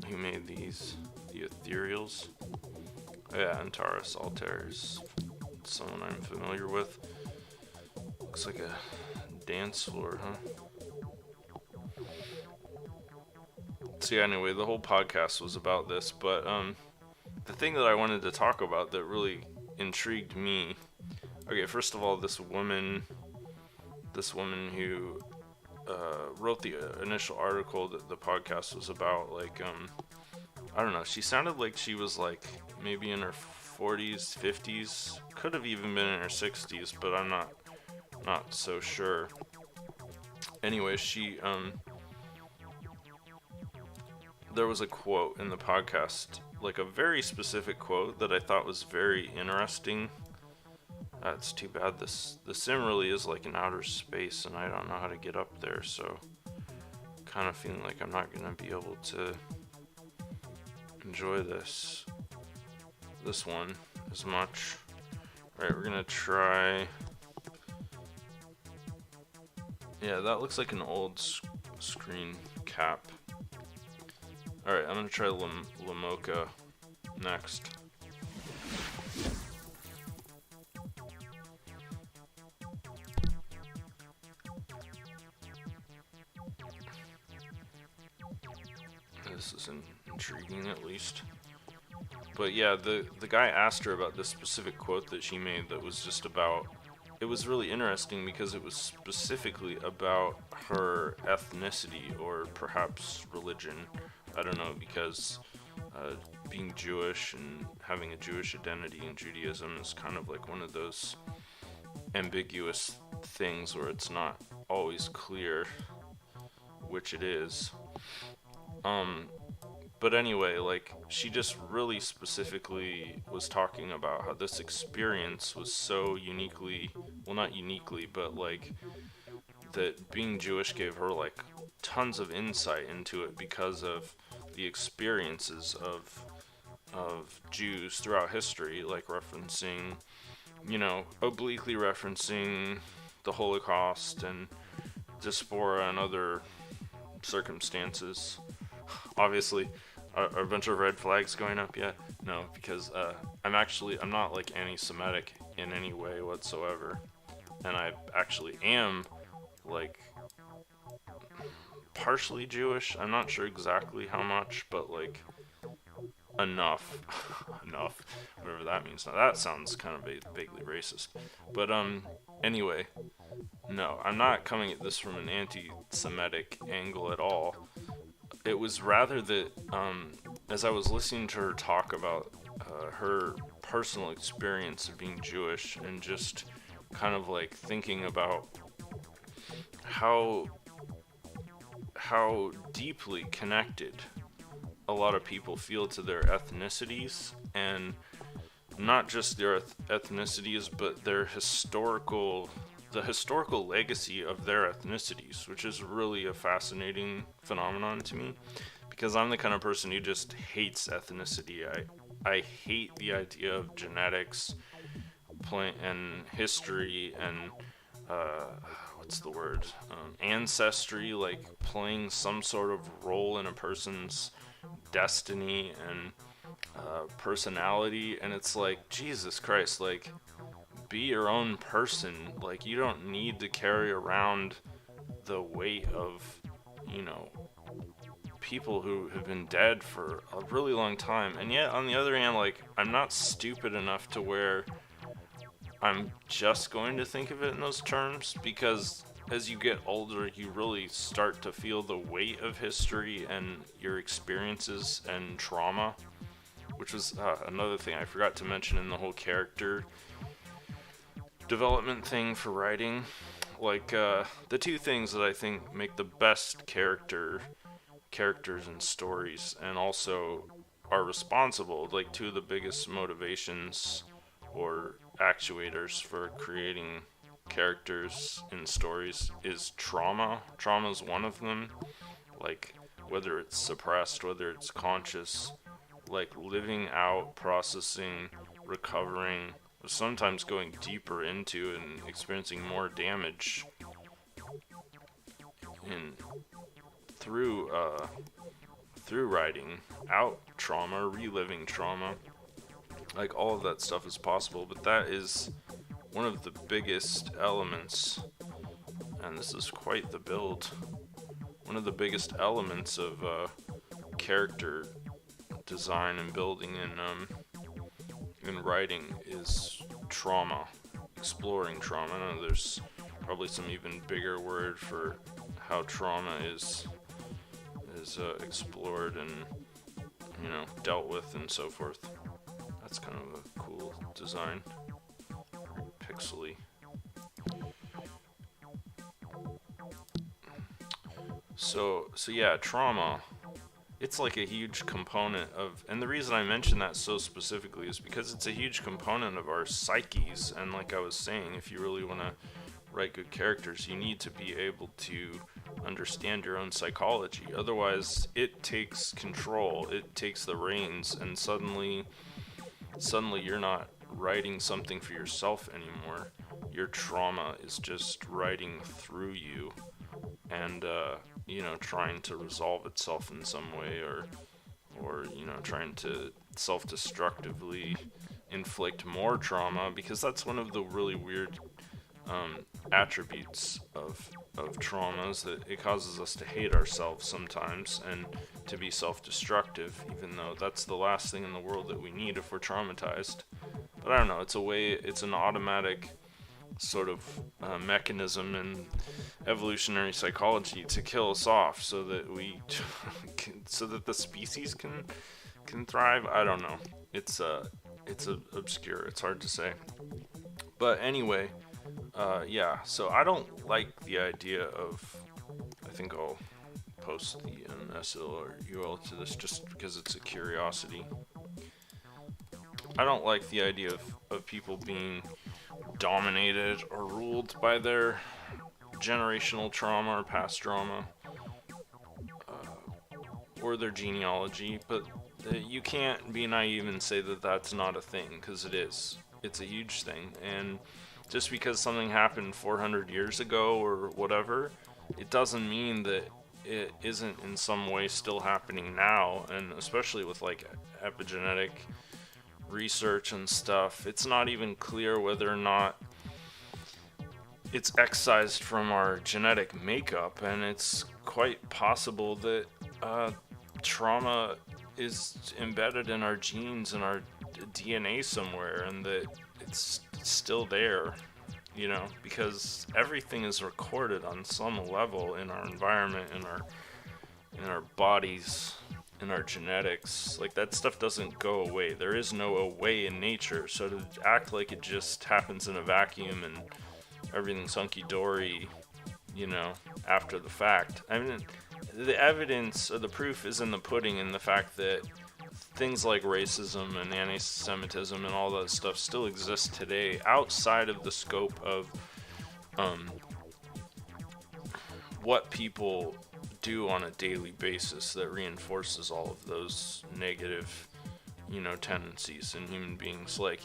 who made these. The ethereals. Oh, yeah, Antares Altair is someone I'm familiar with. Looks like a dance floor, huh? So yeah, anyway, the whole podcast was about this, but the thing that I wanted to talk about that really intrigued me. Okay, first of all, this woman who wrote the initial article that the podcast was about, like, I don't know, she sounded like she was like maybe in her 40s, 50s, could have even been in her 60s, but I'm not so sure. Anyway, there was a quote in the podcast, like a very specific quote that I thought was very interesting. It's too bad the sim really is like in outer space and I don't know how to get up there, so kind of feeling like I'm not gonna be able to enjoy this one as much. Alright, we're gonna try... Yeah, that looks like an old screen cap. Alright, I'm gonna try Lamoka next. This is intriguing, at least. But yeah, the guy asked her about this specific quote that she made that was just about... It was really interesting because it was specifically about her ethnicity, or perhaps religion. I don't know, because being Jewish and having a Jewish identity in Judaism is kind of like one of those ambiguous things where it's not always clear which it is. But anyway, like, she just really specifically was talking about how this experience was so uniquely, well, not uniquely, but like, that being Jewish gave her like tons of insight into it because of the experiences of Jews throughout history, like referencing, you know, obliquely referencing the Holocaust and diaspora and other circumstances. Obviously, are a bunch of red flags going up yet? No, because I'm not like anti-Semitic in any way whatsoever, and I actually am like partially Jewish. I'm not sure exactly how much, but like enough, whatever that means. Now that sounds kind of vaguely racist, but anyway, no, I'm not coming at this from an anti-Semitic angle at all. It was rather that, as I was listening to her talk about her personal experience of being Jewish, and just kind of like thinking about how deeply connected a lot of people feel to their ethnicities, and not just their ethnicities, but their the historical legacy of their ethnicities, which is really a fascinating phenomenon to me, because I'm the kind of person who just hates ethnicity. I hate the idea of genetics, and history, and what's the word? Ancestry, like playing some sort of role in a person's destiny and personality. And it's like, Jesus Christ, like, be your own person. Like, you don't need to carry around the weight of, you know, people who have been dead for a really long time. And yet, on the other hand, like, I'm not stupid enough to where I'm just going to think of it in those terms, because as you get older, you really start to feel the weight of history and your experiences and trauma, which was another thing I forgot to mention in the whole character development thing for writing. Like, the two things that I think make the best characters and stories, and also are responsible, like two of the biggest motivations or actuators for creating characters in stories, is trauma. Trauma is one of them. Like, whether it's suppressed, whether it's conscious, like living out, processing, recovering, sometimes going deeper into and experiencing more damage in through writing out trauma, reliving trauma. Like, all of that stuff is possible, but that is one of the biggest elements, and this is quite the build. One of the biggest elements of character design and building in writing is trauma, exploring trauma. I know there's probably some even bigger word for how trauma is explored and, you know, dealt with and so forth. That's kind of a cool design. Very pixely. So yeah, trauma. It's like a huge component of, and the reason I mention that so specifically is because it's a huge component of our psyches. And like I was saying, if you really want to write good characters, you need to be able to understand your own psychology. Otherwise, it takes control, it takes the reins, and suddenly you're not writing something for yourself anymore. Your trauma is just writing through you, and you know, trying to resolve itself in some way, or you know, trying to self-destructively inflict more trauma, because that's one of the really weird attributes of traumas, that it causes us to hate ourselves sometimes and to be self-destructive, even though that's the last thing in the world that we need if we're traumatized. But I don't know, it's an automatic sort of mechanism in evolutionary psychology to kill us off, so that so that the species can thrive. I don't know. It's obscure. It's hard to say. But anyway, yeah. So I don't like the idea of. I think I'll post the SL or URL to this just because it's a curiosity. I don't like the idea of people being dominated or ruled by their generational trauma or past trauma, or their genealogy, but you can't be naive and say that that's not a thing, because it is. It's a huge thing, and just because something happened 400 years ago or whatever, it doesn't mean that it isn't in some way still happening now. And especially with like epigenetic research and stuff, it's not even clear whether or not it's excised from our genetic makeup, and it's quite possible that trauma is embedded in our genes and our DNA somewhere, and that it's still there, you know, because everything is recorded on some level in our environment, in our bodies, in our genetics. Like, that stuff doesn't go away. There is no away in nature. So to act like it just happens in a vacuum and everything's hunky-dory, you know, after the fact. I mean, the evidence or the proof is in the pudding, in the fact that things like racism and anti-Semitism and all that stuff still exists today outside of the scope of what people do on a daily basis that reinforces all of those negative, tendencies in human beings. Like,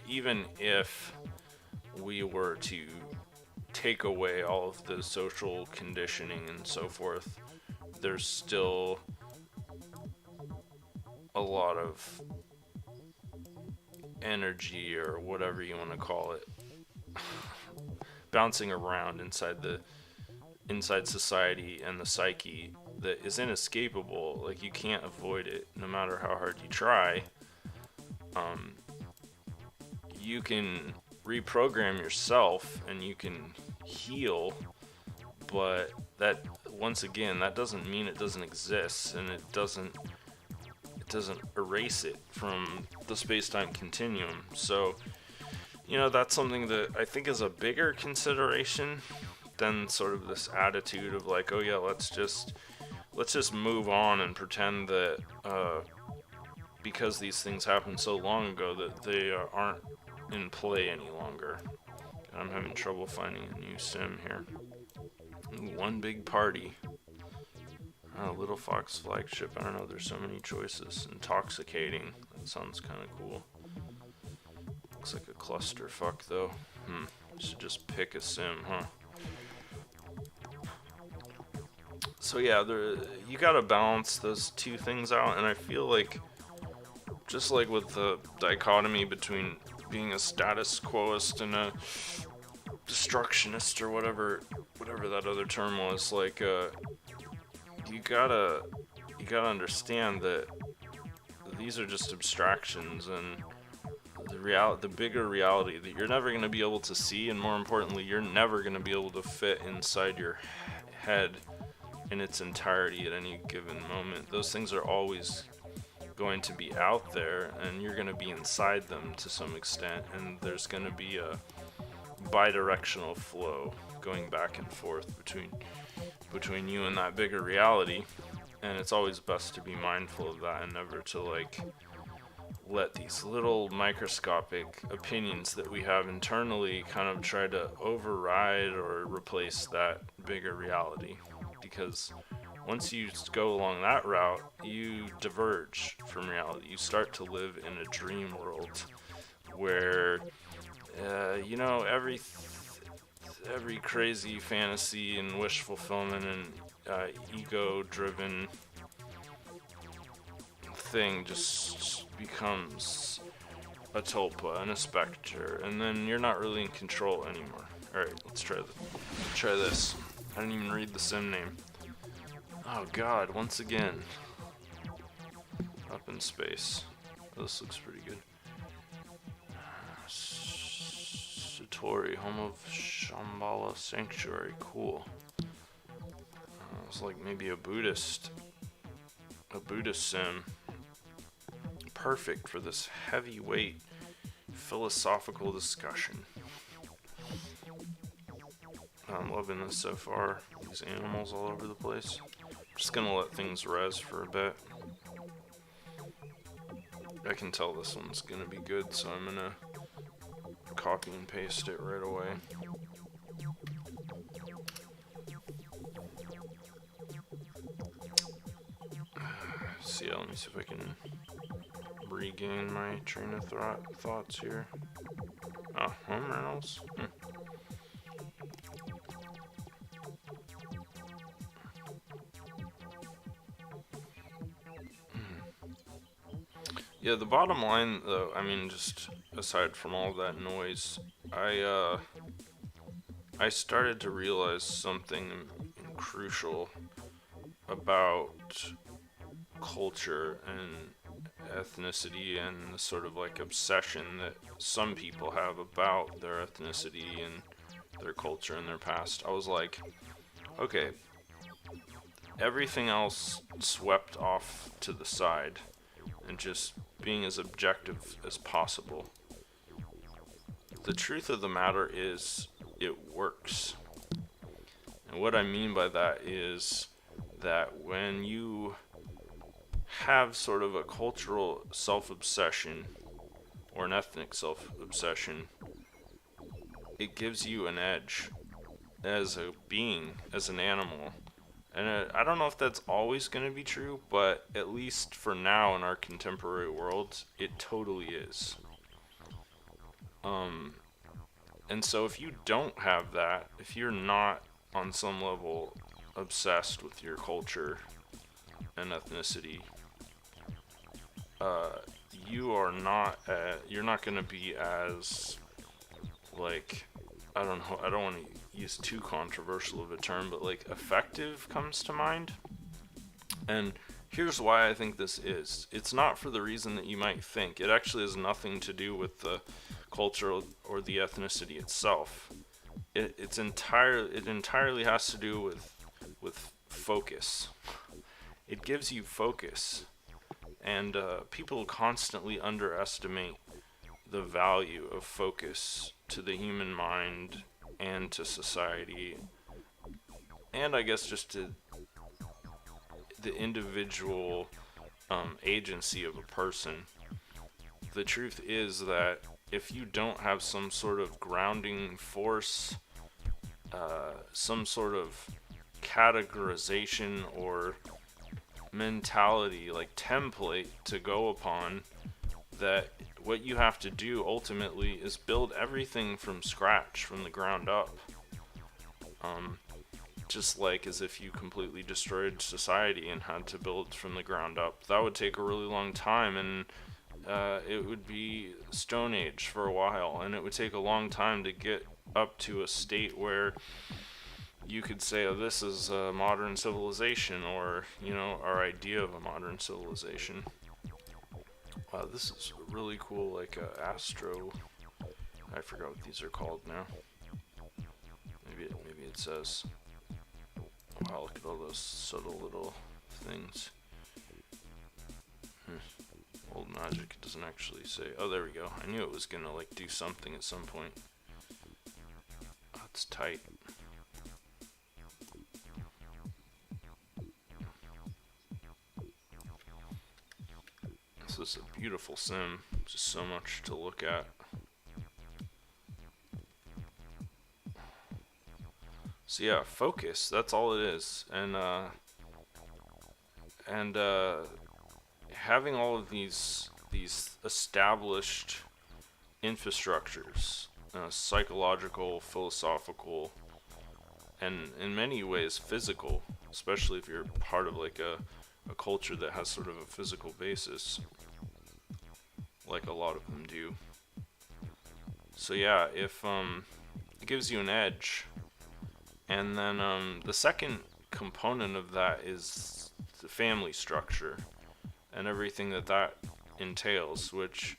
even if we were to take away all of the social conditioning and so forth, there's still a lot of energy, or whatever you want to call it, bouncing around inside society and the psyche that is inescapable. Like, you can't avoid it no matter how hard you try. You can reprogram yourself and you can heal, but that, once again, that doesn't mean it doesn't exist, and it doesn't erase it from the space-time continuum. So, that's something that I think is a bigger consideration than sort of this attitude of like, oh yeah, let's just move on and pretend that because these things happened so long ago that they aren't in play any longer. And I'm having trouble finding a new sim here. One big party. Little Fox flagship. I don't know, there's so many choices. Intoxicating. That sounds kind of cool. Looks like a clusterfuck though. Should just pick a sim, huh? So yeah, you gotta balance those two things out, and I feel like, just like with the dichotomy between being a status quoist and a destructionist, or whatever that other term was, like, you gotta understand that these are just abstractions, and the bigger reality that you're never going to be able to see, and more importantly, you're never going to be able to fit inside your head in its entirety at any given moment. Those things are always going to be out there, and you're going to be inside them to some extent, and there's going to be a bidirectional flow going back and forth between you and that bigger reality. And it's always best to be mindful of that, and never to like let these little microscopic opinions that we have internally kind of try to override or replace that bigger reality. Because once you go along that route, you diverge from reality. You start to live in a dream world where every crazy fantasy and wish fulfillment and ego-driven thing just becomes a tulpa and a specter, and then you're not really in control anymore. Alright, let's try this. I didn't even read the sim name. Oh god, once again. Up in space. Oh, this looks pretty good. Satori, home of Shambhala Sanctuary. Cool. It's like maybe a Buddhist sim. Perfect for this heavyweight philosophical discussion. I'm loving this so far. These animals all over the place. Just gonna let things res for a bit. I can tell this one's gonna be good, so I'm gonna copy and paste it right away. So yeah, let me see if I can regain my train of thoughts here. Oh, home rentals? Yeah, the bottom line, though, I mean, just aside from all that noise, I started to realize something crucial about culture and ethnicity, and the sort of like obsession that some people have about their ethnicity and their culture and their past. I was like, okay, everything else swept off to the side and just being as objective as possible. The truth of the matter is, it works. And what I mean by that is that when you have sort of a cultural self-obsession or an ethnic self-obsession, it gives you an edge as a being, as an animal. And I don't know if that's always going to be true, but at least for now in our contemporary world, it totally is. And so if you don't have that, if you're not on some level obsessed with your culture and ethnicity, you are not, you're not going to be as, like, I don't know, I don't want to use too controversial of a term, but like effective comes to mind. And here's why I think this is. It's not for the reason that you might think. It actually has nothing to do with the culture or the ethnicity itself. It entirely has to do with focus. It gives you focus, and people constantly underestimate the value of focus to the human mind and to society, and I guess just to the individual agency of a person. The truth is that if you don't have some sort of grounding force, some sort of categorization or mentality, like template to go upon, that what you have to do ultimately is build everything from scratch, from the ground up. Just like as if you completely destroyed society and had to build from the ground up. That would take a really long time, and it would be Stone Age for a while, and it would take a long time to get up to a state where you could say, oh, this is a modern civilization, or, you know, our idea of a modern civilization. Wow, this is really cool, like astro, I forgot what these are called now. Maybe it says. Wow, look at all those subtle little things. Old magic, it doesn't actually say. Oh, there we go. I knew it was gonna like do something at some point. Oh, it's tight. This is a beautiful sim. Just so much to look at. So yeah, focus, that's all it is. And having all of these established infrastructures, psychological, philosophical, and in many ways physical, especially if you're part of like a culture that has sort of a physical basis, like a lot of them do. So yeah, if it gives you an edge. And then the second component of that is the family structure and everything that entails, which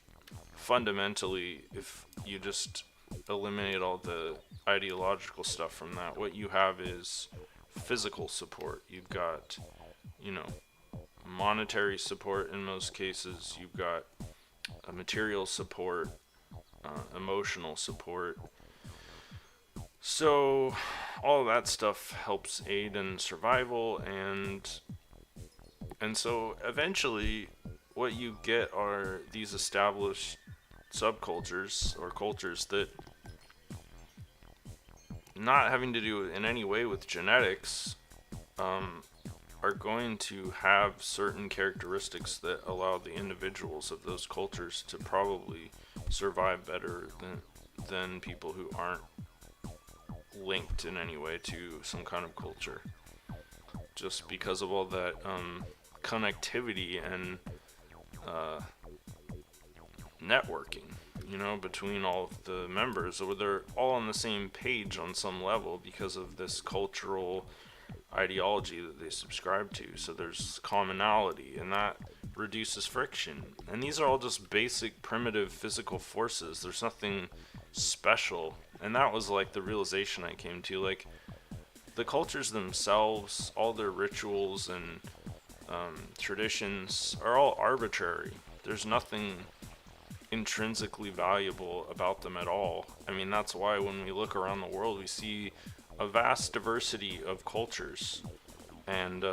fundamentally, if you just eliminate all the ideological stuff from that, what you have is physical support. You've got, you know, monetary support in most cases. You've got material support, emotional support. So all of that stuff helps aid in survival, and so eventually what you get are these established subcultures or cultures that, not having to do in any way with genetics, are going to have certain characteristics that allow the individuals of those cultures to probably survive better than people who aren't linked in any way to some kind of culture, just because of all that connectivity and networking, you know, between all of the members, or they're all on the same page on some level because of this cultural ideology that they subscribe to. So there's commonality, and that reduces friction. And these are all just basic primitive physical forces. There's nothing special. And that was like the realization I came to. Like, the cultures themselves, all their rituals and traditions are all arbitrary. There's nothing intrinsically valuable about them at all. I mean, that's why when we look around the world, we see a vast diversity of cultures and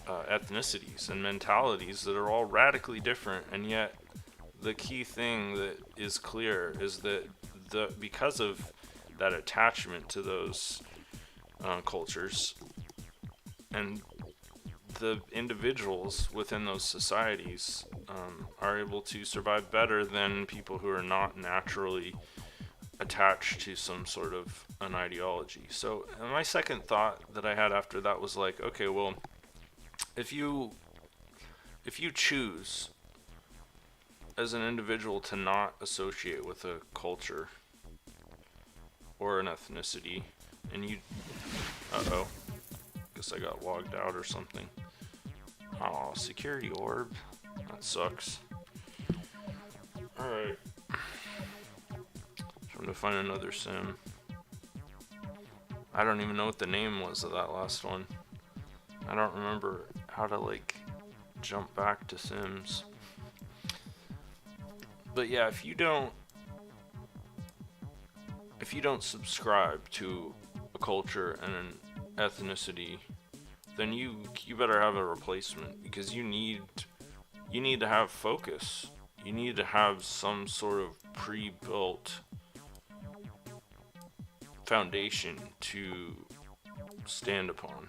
ethnicities and mentalities that are all radically different, and yet the key thing that is clear is that because of that attachment to those cultures, and the individuals within those societies are able to survive better than people who are not naturally attached to some sort of an ideology. So my second thought that I had after that was like, okay, well, if you choose as an individual to not associate with a culture or an ethnicity, and you, uh-oh, guess I got logged out or something. Oh, security orb, that sucks. Alright, trying to find another sim. I don't even know what the name was of that last one. I don't remember how to like jump back to sims. But yeah, if you don't subscribe to a culture and an ethnicity, then you better have a replacement, because you need to have focus. You need to have some sort of pre-built foundation to stand upon.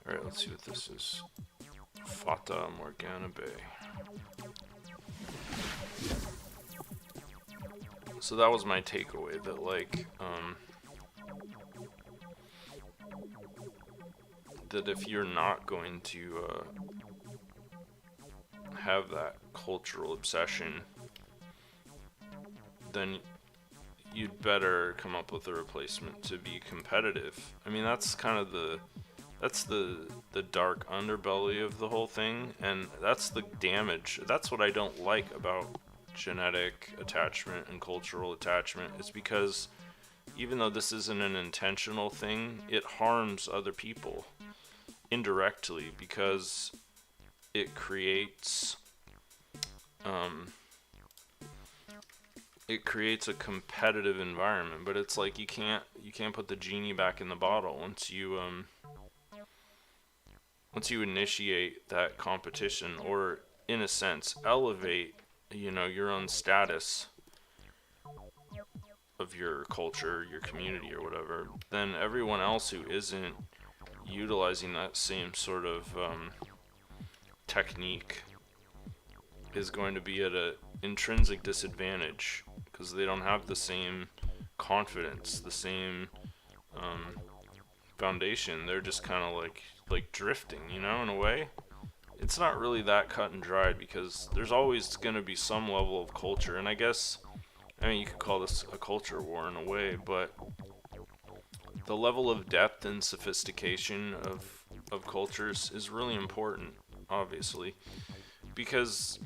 Alright, let's see what this is. Fata Morgana Bay. So that was my takeaway, that like that if you're not going to have that cultural obsession, then you'd better come up with a replacement to be competitive. I mean, that's kind of the dark underbelly of the whole thing, and that's the damage. That's what I don't like about genetic attachment and cultural attachment, is because even though this isn't an intentional thing, it harms other people indirectly, because it creates a competitive environment. But it's like you can't put the genie back in the bottle once you initiate that competition, or in a sense elevate your own status of your culture, your community, or whatever. Then everyone else who isn't utilizing that same sort of technique is going to be at an intrinsic disadvantage, because they don't have the same confidence, the same foundation. They're just kind of like drifting, in a way. It's not really that cut and dried, because there's always going to be some level of culture, and I mean, you could call this a culture war in a way, but the level of depth and sophistication of cultures is really important, obviously, because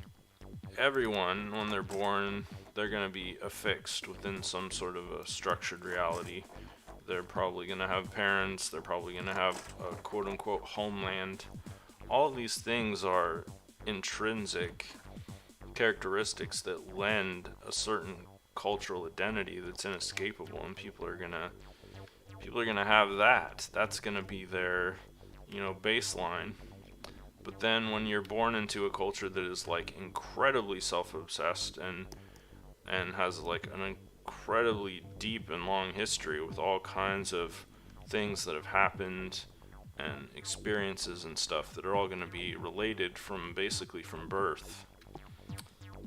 everyone, when they're born, they're going to be affixed within some sort of a structured reality. They're probably going to have parents, they're probably going to have a quote-unquote homeland. All of these things are intrinsic characteristics that lend a certain cultural identity that's inescapable, and people are gonna have that. That's gonna be their, baseline. But then when you're born into a culture that is like incredibly self-obsessed and has like an incredibly deep and long history with all kinds of things that have happened and experiences and stuff that are all going to be related from birth,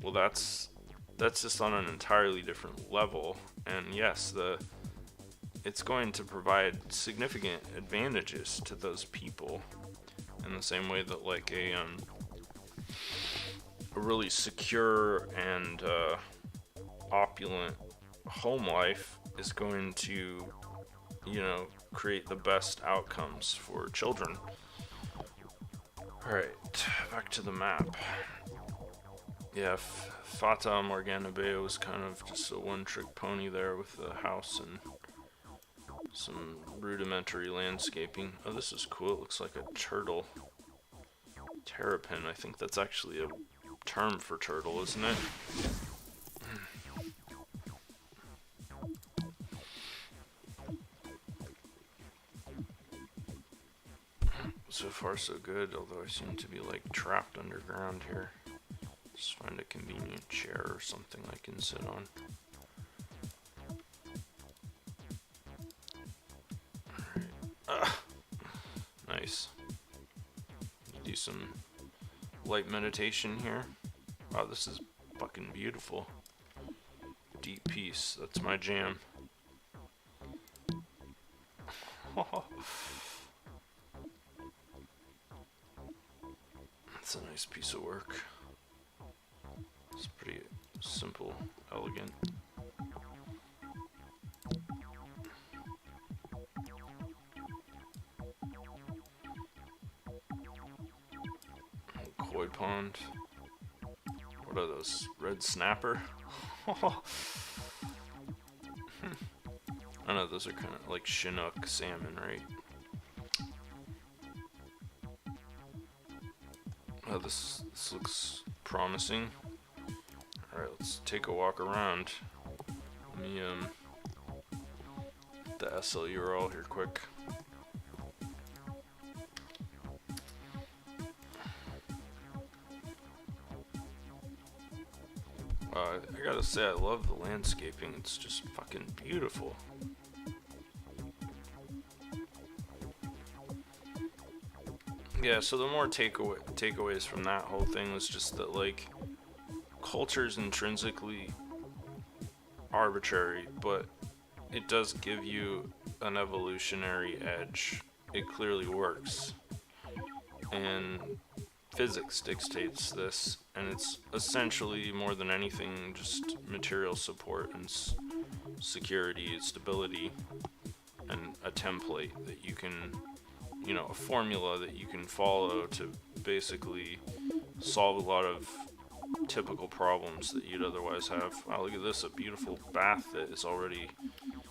well, that's just on an entirely different level. And yes, it's going to provide significant advantages to those people, in the same way that like a really secure and opulent home life is going to create the best outcomes for children. Alright, back to the map. Yeah, Fata Morgana Bay was kind of just a one-trick pony there, with the house and some rudimentary landscaping. Oh, this is cool. It looks like a turtle. Terrapin, I think that's actually a term for turtle, isn't it? far so good, although I seem to be like trapped underground here. Just find a convenient chair or something I can sit on. Alright. Nice. Do some light meditation here. Wow, this is fucking beautiful. Deep peace, that's my jam. That's a nice piece of work. It's pretty simple, elegant. Koi pond. What are those? Red snapper? I know those are kind of like Chinook salmon, right? Oh, this looks promising. Alright, let's take a walk around. Let me the SL URL here quick. I gotta say, I love the landscaping. It's just fucking beautiful. Yeah, so the more takeaways from that whole thing was just that, like, culture is intrinsically arbitrary, but it does give you an evolutionary edge. It clearly works. And physics dictates this, and it's essentially, more than anything, just material support and security, stability, and a template that you can, you know, a formula that you can follow to basically solve a lot of typical problems that you'd otherwise have. Wow, look at this, a beautiful bath that is already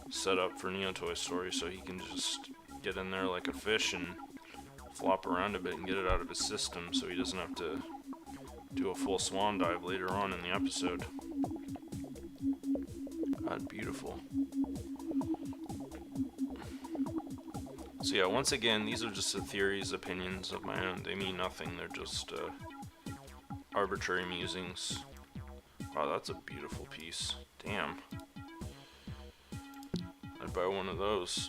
set up for Neotoy story, so he can just get in there like a fish and flop around a bit and get it out of his system, so he doesn't have to do a full swan dive later on in the episode. God, beautiful. So yeah, once again, these are just the theories, opinions of my own. They mean nothing. They're just arbitrary musings. Wow, that's a beautiful piece. Damn. I'd buy one of those.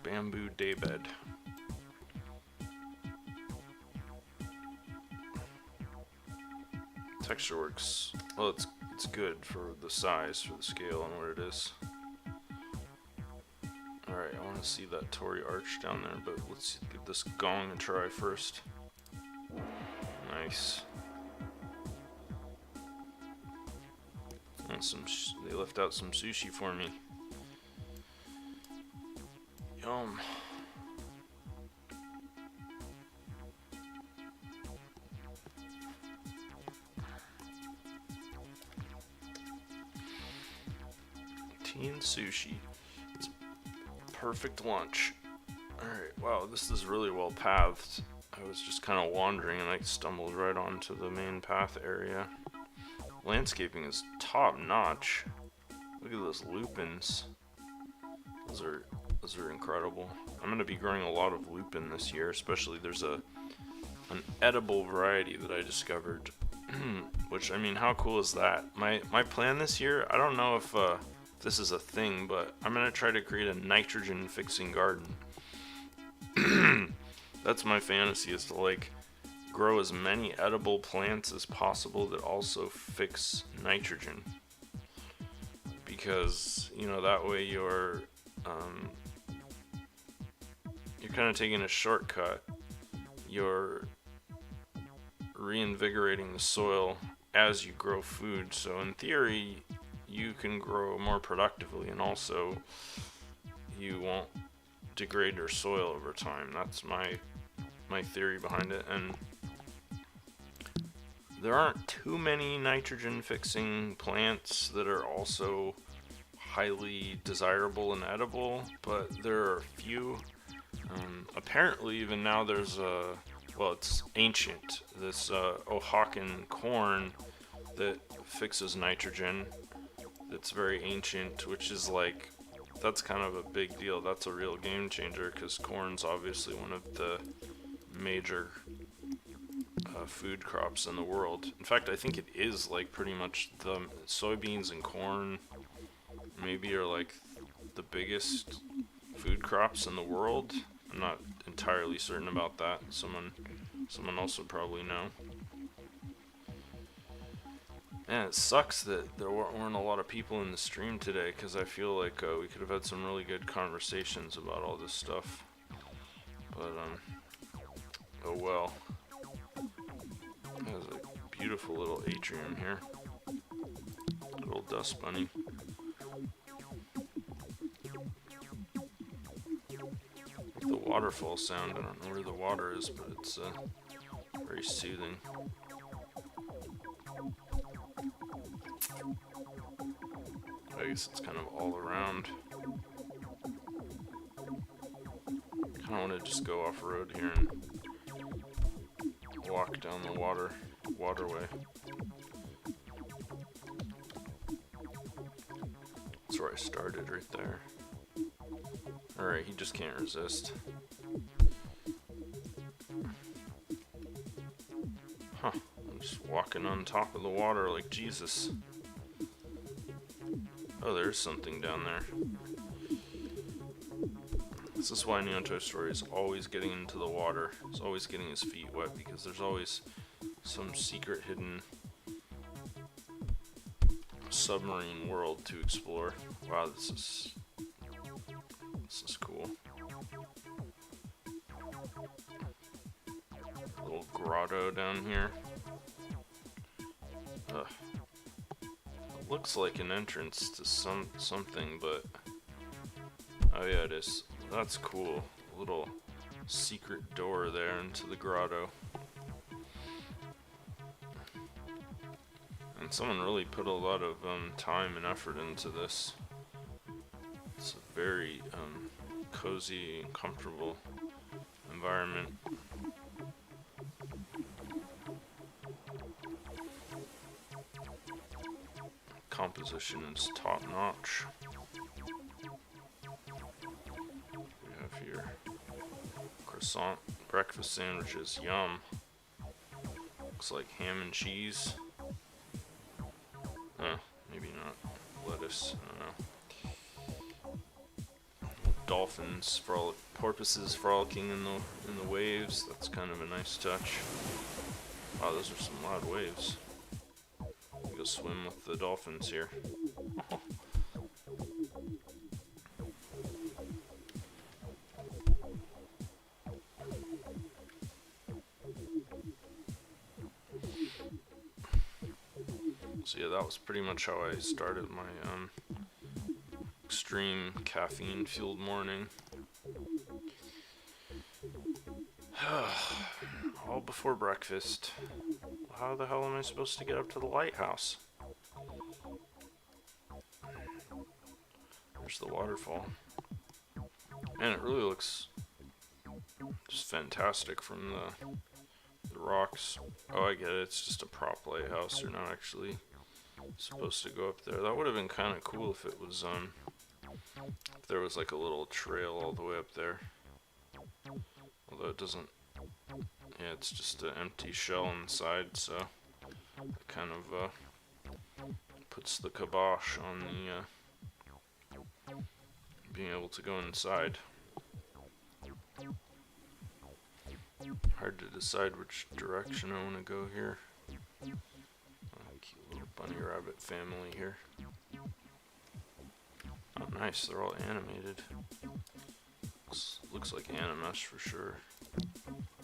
Bamboo daybed. Texture works. Well, it's good for the size, for the scale, and what it is. Alright, I want to see that Tory arch down there, but let's give this gong a try first. Nice. And they left out some sushi for me. Yum. Tea and sushi. It's perfect lunch. Alright, wow, this is really well pathed. I was just kind of wandering and I stumbled right onto the main path area. Landscaping is top notch. Look at those lupins. Those are incredible. I'm going to be growing a lot of lupin this year, especially there's an edible variety that I discovered. Which, I mean, how cool is that? My plan this year, I don't know if this is a thing, but I'm going to try to create a nitrogen fixing garden. That's my fantasy, is to like grow as many edible plants as possible that also fix nitrogen, because, you know, that way you're kind of taking a shortcut. You're reinvigorating the soil as you grow food, so in theory you can grow more productively, and also you won't degrade your soil over time. That's my theory behind it. And there aren't too many nitrogen fixing plants that are also highly desirable and edible, but there are a few. Apparently even now there's well, it's ancient, this Oaxacan corn that fixes nitrogen. That's very ancient, which is like, that's kind of a big deal. That's a real game changer, because corn's obviously one of the major food crops in the world. In fact, I think it is like pretty much the soybeans and corn maybe are like the biggest food crops in the world. I'm not entirely certain about that. Someone else would probably know. Man, it sucks that there weren't a lot of people in the stream today, because I feel like we could have had some really good conversations about all this stuff. But, oh well. There's a beautiful little atrium here. Little dust bunny. The waterfall sound, I don't know where the water is, but it's very soothing. I guess it's kind of all around. Kind of want to just go off-road here and walk down the waterway. That's where I started, right there. Alright, he just can't resist. Huh, I'm just walking on top of the water like Jesus. Oh, there's something down there. This is why Neotoy Story is always getting into the water. He's always getting his feet wet, because there's always some secret hidden submarine world to explore. Wow, this is cool. Little grotto down here. Ugh. It looks like an entrance to something, but oh yeah, it is. That's cool. A little secret door there into the grotto. And someone really put a lot of time and effort into this. It's a very cozy and comfortable environment. Composition is top notch. We have here croissant breakfast sandwiches. Yum. Looks like ham and cheese. Maybe not. Lettuce. I don't know. Dolphins, porpoises frolicking in the waves. That's kind of a nice touch. Wow, those are some loud waves. I'll go swim with the dolphins here. So yeah, that was pretty much how I started my extreme caffeine fueled morning. All before breakfast. How the hell am I supposed to get up to the lighthouse? There's the waterfall. And it really looks just fantastic from the rocks. Oh, I get it. It's just a prop lighthouse. You're not actually supposed to go up there. That would have been kind of cool if it was if there was like a little trail all the way up there. Although it doesn't. Yeah, it's just an empty shell inside, so it kind of puts the kibosh on the being able to go inside. Hard to decide which direction I want to go here. Cute little bunny rabbit family here. Oh, nice, they're all animated. Looks like Animesh for sure.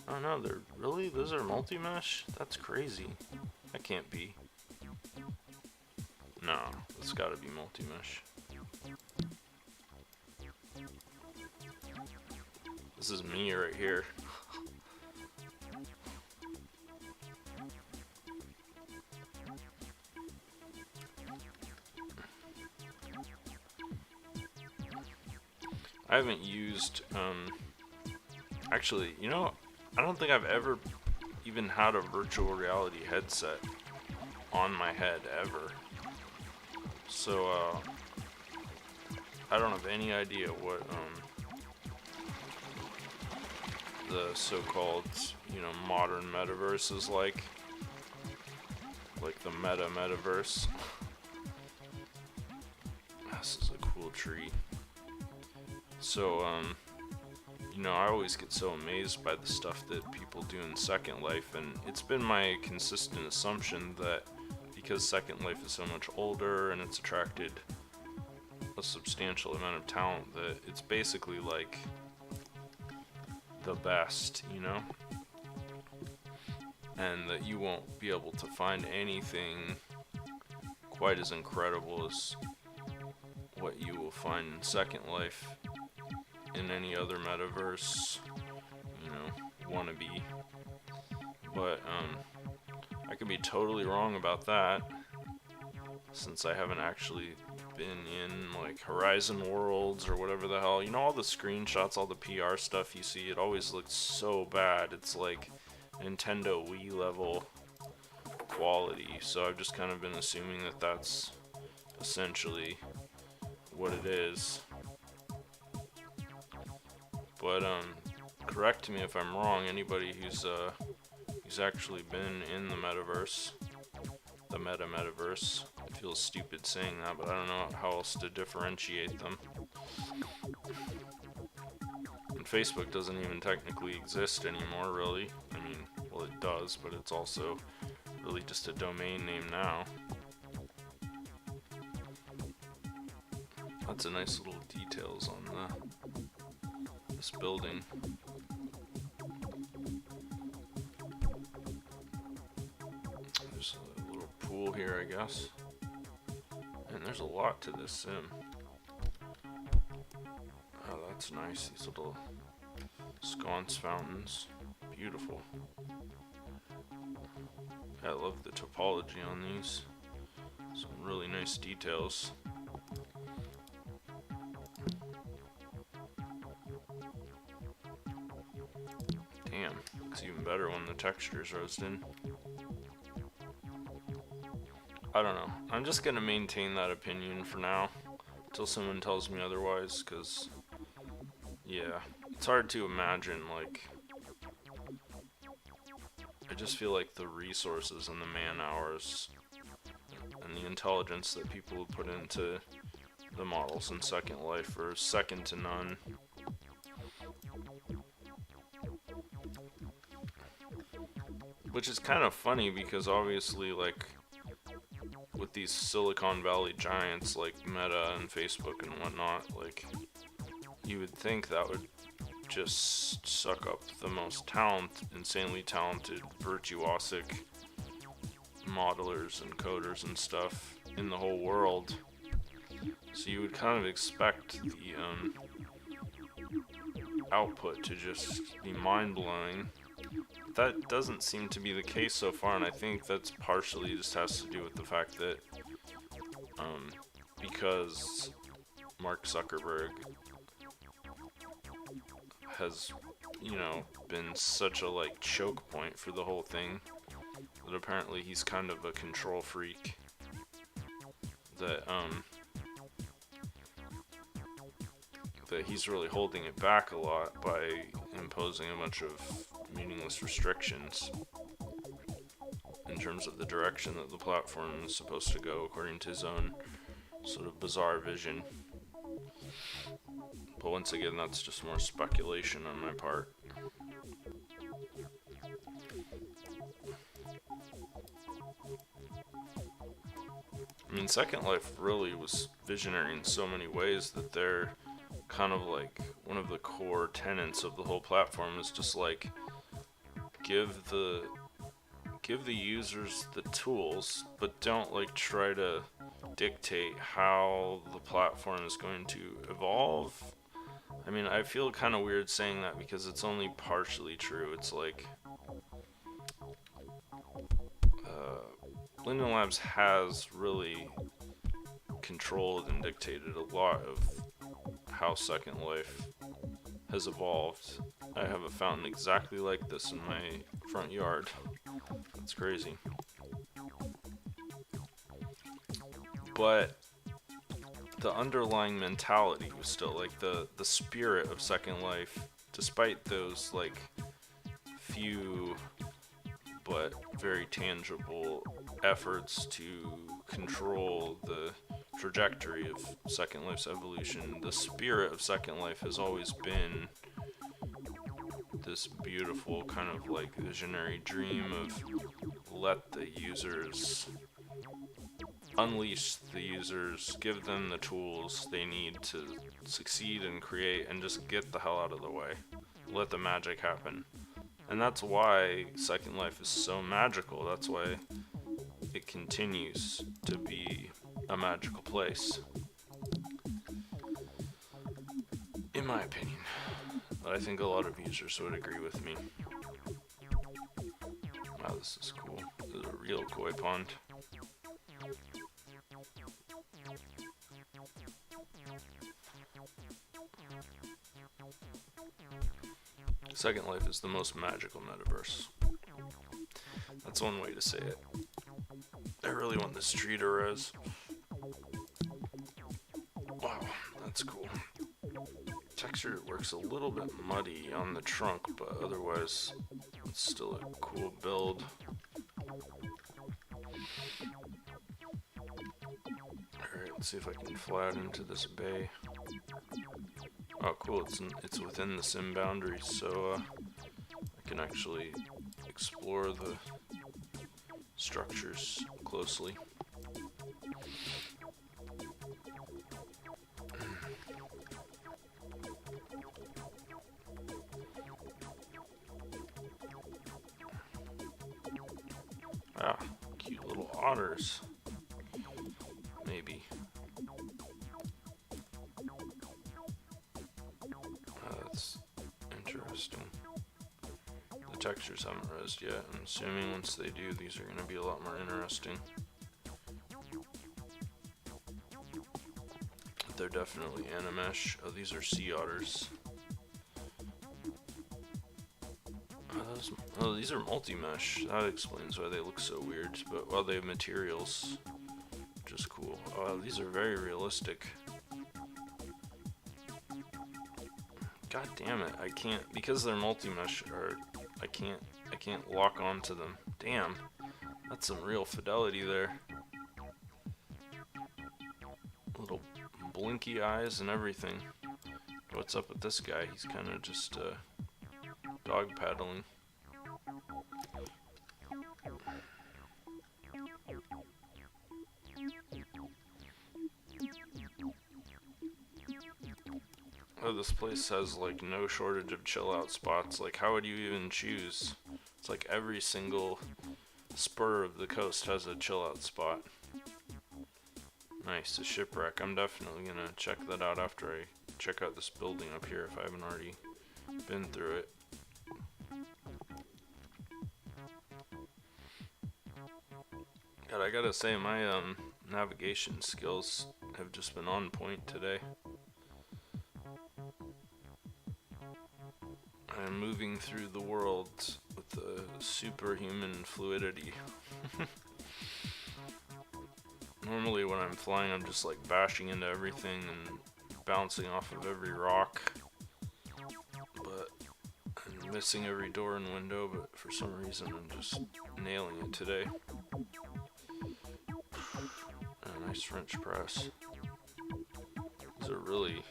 Oh no, they're really? Those are multi-mesh? That's crazy. That can't be. No, it's gotta be multi-mesh. This is me right here. I haven't used, actually, you know, I don't think I've ever even had a virtual reality headset on my head, ever. So, I don't have any idea what the so-called, modern metaverse is like the metaverse. This is a cool tree. So, I always get so amazed by the stuff that people do in Second Life, and it's been my consistent assumption that because Second Life is so much older and it's attracted a substantial amount of talent, that it's basically like the best, and that you won't be able to find anything quite as incredible as what you will find in Second Life in any other metaverse, wannabe. But I could be totally wrong about that, since I haven't actually been in like Horizon Worlds or whatever the hell. All the screenshots, all the PR stuff you see, it always looks so bad. It's like Nintendo Wii level quality. So I've just kind of been assuming that that's essentially what it is. But correct me if I'm wrong. Anybody who's actually been in the metaverse, the metaverse. It feels stupid saying that, but I don't know how else to differentiate them. And Facebook doesn't even technically exist anymore, really. I mean, well, it does, but it's also really just a domain name now. Lots of nice little details on this building. There's a little pool here, I guess. And there's a lot to this sim. Oh, that's nice. These little sconce fountains. Beautiful. I love the topology on these. Some really nice details. Damn, it's even better when the texture's roasted. I don't know. I'm just gonna maintain that opinion for now, until someone tells me otherwise, because, yeah, it's hard to imagine, like, I just feel like the resources and the man hours and the intelligence that people have put into the models in Second Life are second to none. Which is kind of funny, because obviously, like, with these Silicon Valley giants like Meta and Facebook and whatnot, like, you would think that would just suck up the most insanely talented, virtuosic modelers and coders and stuff in the whole world. So you would kind of expect the output to just be mind-blowing. That doesn't seem to be the case so far, and I think that's partially just has to do with the fact that because Mark Zuckerberg has, been such a like choke point for the whole thing, that apparently he's kind of a control freak, that he's really holding it back a lot by imposing a bunch of meaningless restrictions in terms of the direction that the platform is supposed to go according to his own sort of bizarre vision. But once again, that's just more speculation on my part. I mean, Second Life really was visionary in so many ways that they're kind of like one of the core tenets of the whole platform is just like give the users the tools, but don't like try to dictate how the platform is going to evolve. I mean, I feel kind of weird saying that because it's only partially true. It's like Linden Labs has really controlled and dictated a lot of how Second Life has evolved. I have a fountain exactly like this in my front yard. That's crazy. But the underlying mentality was still like the spirit of Second Life, despite those like few but very tangible efforts to control the trajectory of Second Life's evolution. The spirit of Second Life has always been this beautiful kind of like visionary dream of let the users unleash the users, give them the tools they need to succeed and create, and just get the hell out of the way. Let the magic happen. And that's why Second Life is so magical. That's why it continues to be a magical place, in my opinion. But I think a lot of users would agree with me. Wow, this is cool. This is a real koi pond. Second Life is the most magical metaverse. That's one way to say it. I really want this tree to res. Wow, that's cool. Texture works a little bit muddy on the trunk, but otherwise it's still a cool build. Alright, let's see if I can fly out into this bay. Oh cool, it's within the sim boundaries, so I can actually explore the structures closely. Ah, cute little otters. Maybe. That's interesting. The textures haven't resed yet. I'm assuming once they do, these are going to be a lot more interesting. They're definitely animesh. Oh, these are sea otters. Oh, these are multi-mesh. That explains why they look so weird. But well, they have materials, which is cool. Oh, these are very realistic. God damn it! I can't, because they're multi-mesh. Or I can't lock onto them. Damn, that's some real fidelity there. Little blinky eyes and everything. What's up with this guy? He's kind of just dog paddling. Oh, this place has like no shortage of chill out spots. Like, how would you even choose? It's like every single spur of the coast has a chill out spot. Nice, a shipwreck. I'm definitely gonna check that out after I check out this building up here if I haven't already been through it. God, I gotta say my navigation skills have just been on point today. I'm moving through the world with a superhuman fluidity. Normally when I'm flying, I'm just like bashing into everything and bouncing off of every rock. But I'm missing every door and window, but for some reason I'm just nailing it today. A nice French press. These are really...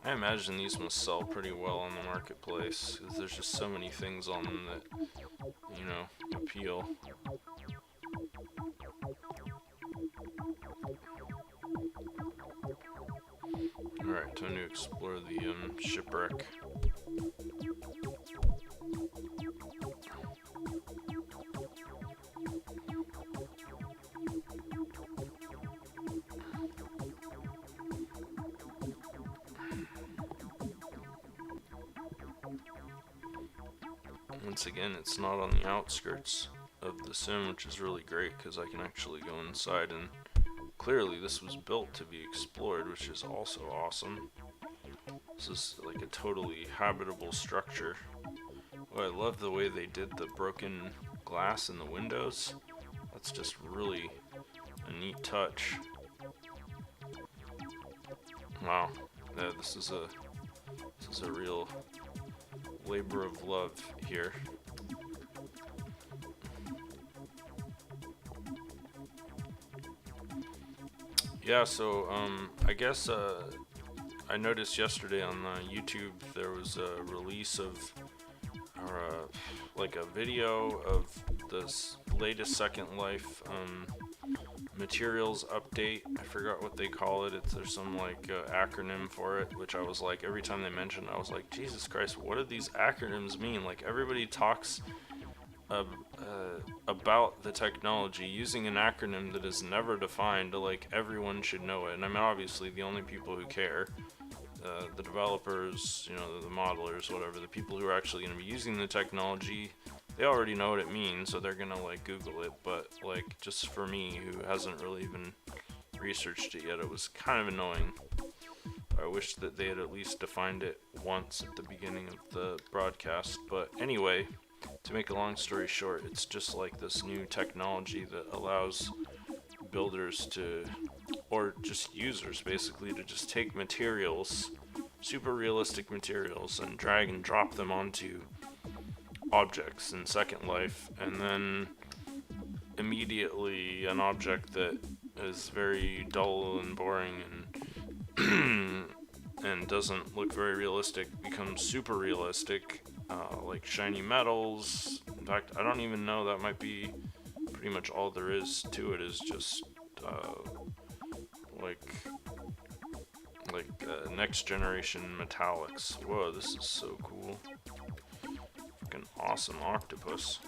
I imagine these must sell pretty well on the marketplace, because there's just so many things on them that, you know, appeal. Alright, time to explore the shipwreck. Once again, it's not on the outskirts of the sim, which is really great because I can actually go inside, and clearly this was built to be explored, which is also awesome. This is like a totally habitable structure. Oh, I love the way they did the broken glass in the windows. That's just really a neat touch. Wow, yeah, this is a real labor of love here. Yeah, so I guess I noticed yesterday on YouTube there was a release of, or like a video of this latest Second Life materials update. I forgot what they call it. There's some like acronym for it, which I was like, every time they mentioned it, I was like, Jesus Christ, what do these acronyms mean? Like everybody talks about the technology using an acronym that is never defined. Like everyone should know it. And I mean, obviously the only people who care, the developers, you know, the modelers, whatever, the people who are actually going to be using the technology, they already know what it means, so they're going to like Google it. But like, just for me, who hasn't really even researched it yet, it was kind of annoying. I wish that they had at least defined it once at the beginning of the broadcast. But anyway, to make a long story short, it's just like this new technology that allows builders to, or just users basically, to just take materials, super realistic materials, and drag and drop them onto objects in Second Life, and then immediately an object that is very dull and boring and and doesn't look very realistic becomes super realistic, like shiny metals. In fact, I don't even know, that might be pretty much all there is to it, is just like next generation metallics. Whoa, this is so cool. Fucking awesome octopus.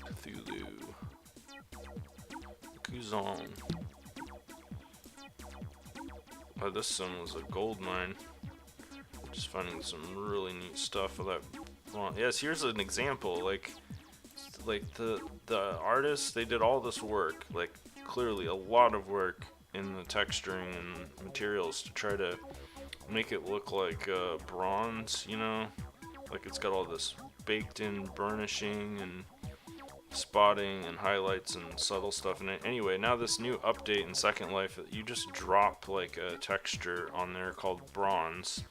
Cthulhu. Kuzan. Oh, this sim was a gold mine. Just finding some really neat stuff with that. Well, yes, here's an example. Like the artists, they did all this work, like clearly a lot of work in the texturing and materials to try to make it look like bronze, you know, like it's got all this baked in burnishing and spotting and highlights and subtle stuff in it. Anyway, now this new update in Second Life, you just drop like a texture on there called bronze,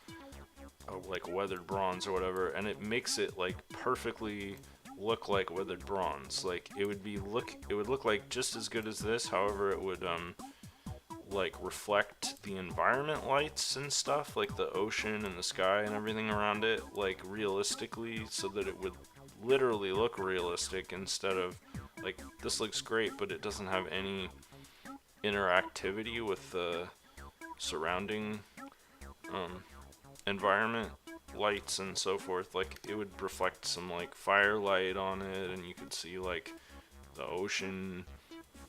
like weathered bronze or whatever, and it makes it like perfectly look like weathered bronze. Like it would look like just as good as this. However, it would like reflect the environment lights and stuff, like the ocean and the sky and everything around it, like realistically, so that it would literally look realistic, instead of like, this looks great but it doesn't have any interactivity with the surrounding environment lights and so forth. Like it would reflect some like firelight on it, and you could see like the ocean,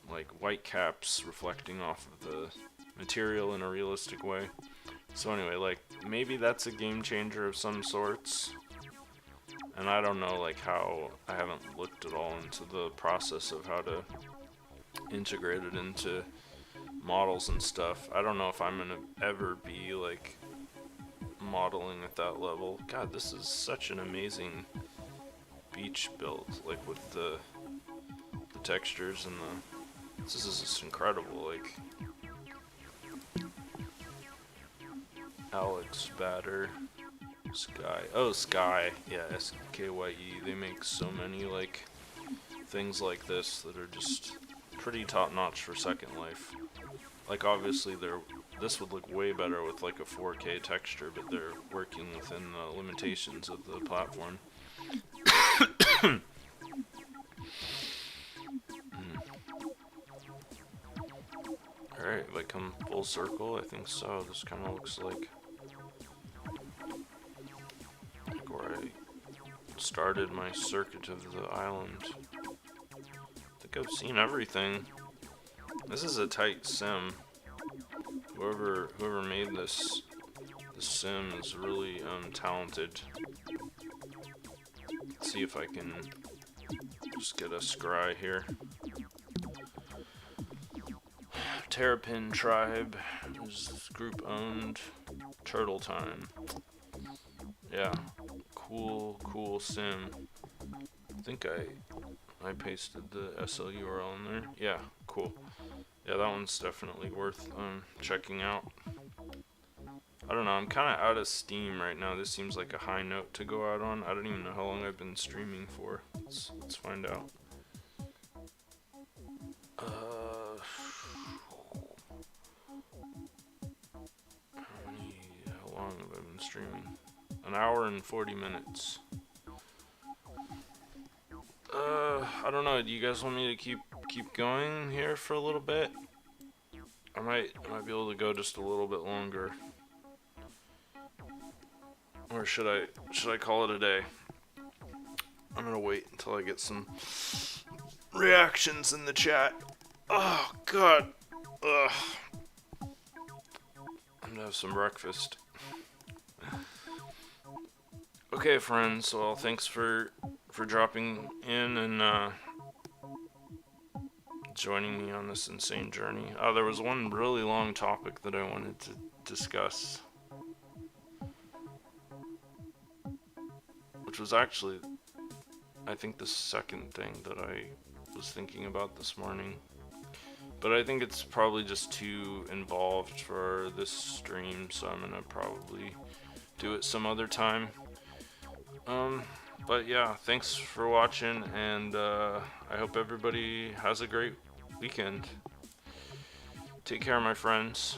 like white caps reflecting off of the material in a realistic way. So anyway, like maybe that's a game changer of some sorts. And I don't know like how, I haven't looked at all into the process of how to integrate it into models and stuff. I don't know if I'm gonna ever be like modeling at that level. God, this is such an amazing beach build, like with the textures and this is just incredible. Like Alex Batter, Sky. Oh, Sky. Yeah, S-K-Y-E. They make so many like things like this that are just pretty top notch for Second Life. Like obviously this would look way better with like a 4K texture, but they're working within the limitations of the platform. Alright, if I come full circle, I think so. This kind of looks like where I started my circuit of the island. I think I've seen everything. This is a tight sim. Whoever made this sim is really talented. Let's see if I can just get a scry here. Terrapin Tribe is group owned. Turtle Time. Yeah, cool sim. I think I pasted the SL URL in there. Yeah, cool. Yeah, that one's definitely worth checking out. I don't know, I'm kind of out of steam right now. This seems like a high note to go out on. I don't even know how long I've been streaming for. Let's find out. How long have I been streaming? An hour and 40 minutes. I don't know. Do you guys want me to keep going here for a little bit? I might be able to go just a little bit longer. Or should I call it a day? I'm gonna wait until I get some reactions in the chat. Oh god. Ugh. I'm gonna have some breakfast. Okay, friends. Well, thanks for dropping in and joining me on this insane journey. There was one really long topic that I wanted to discuss, which was actually, I think, the second thing that I was thinking about this morning. But I think it's probably just too involved for this stream, so I'm gonna probably do it some other time. But yeah, thanks for watching, and I hope everybody has a great weekend. Take care, my friends.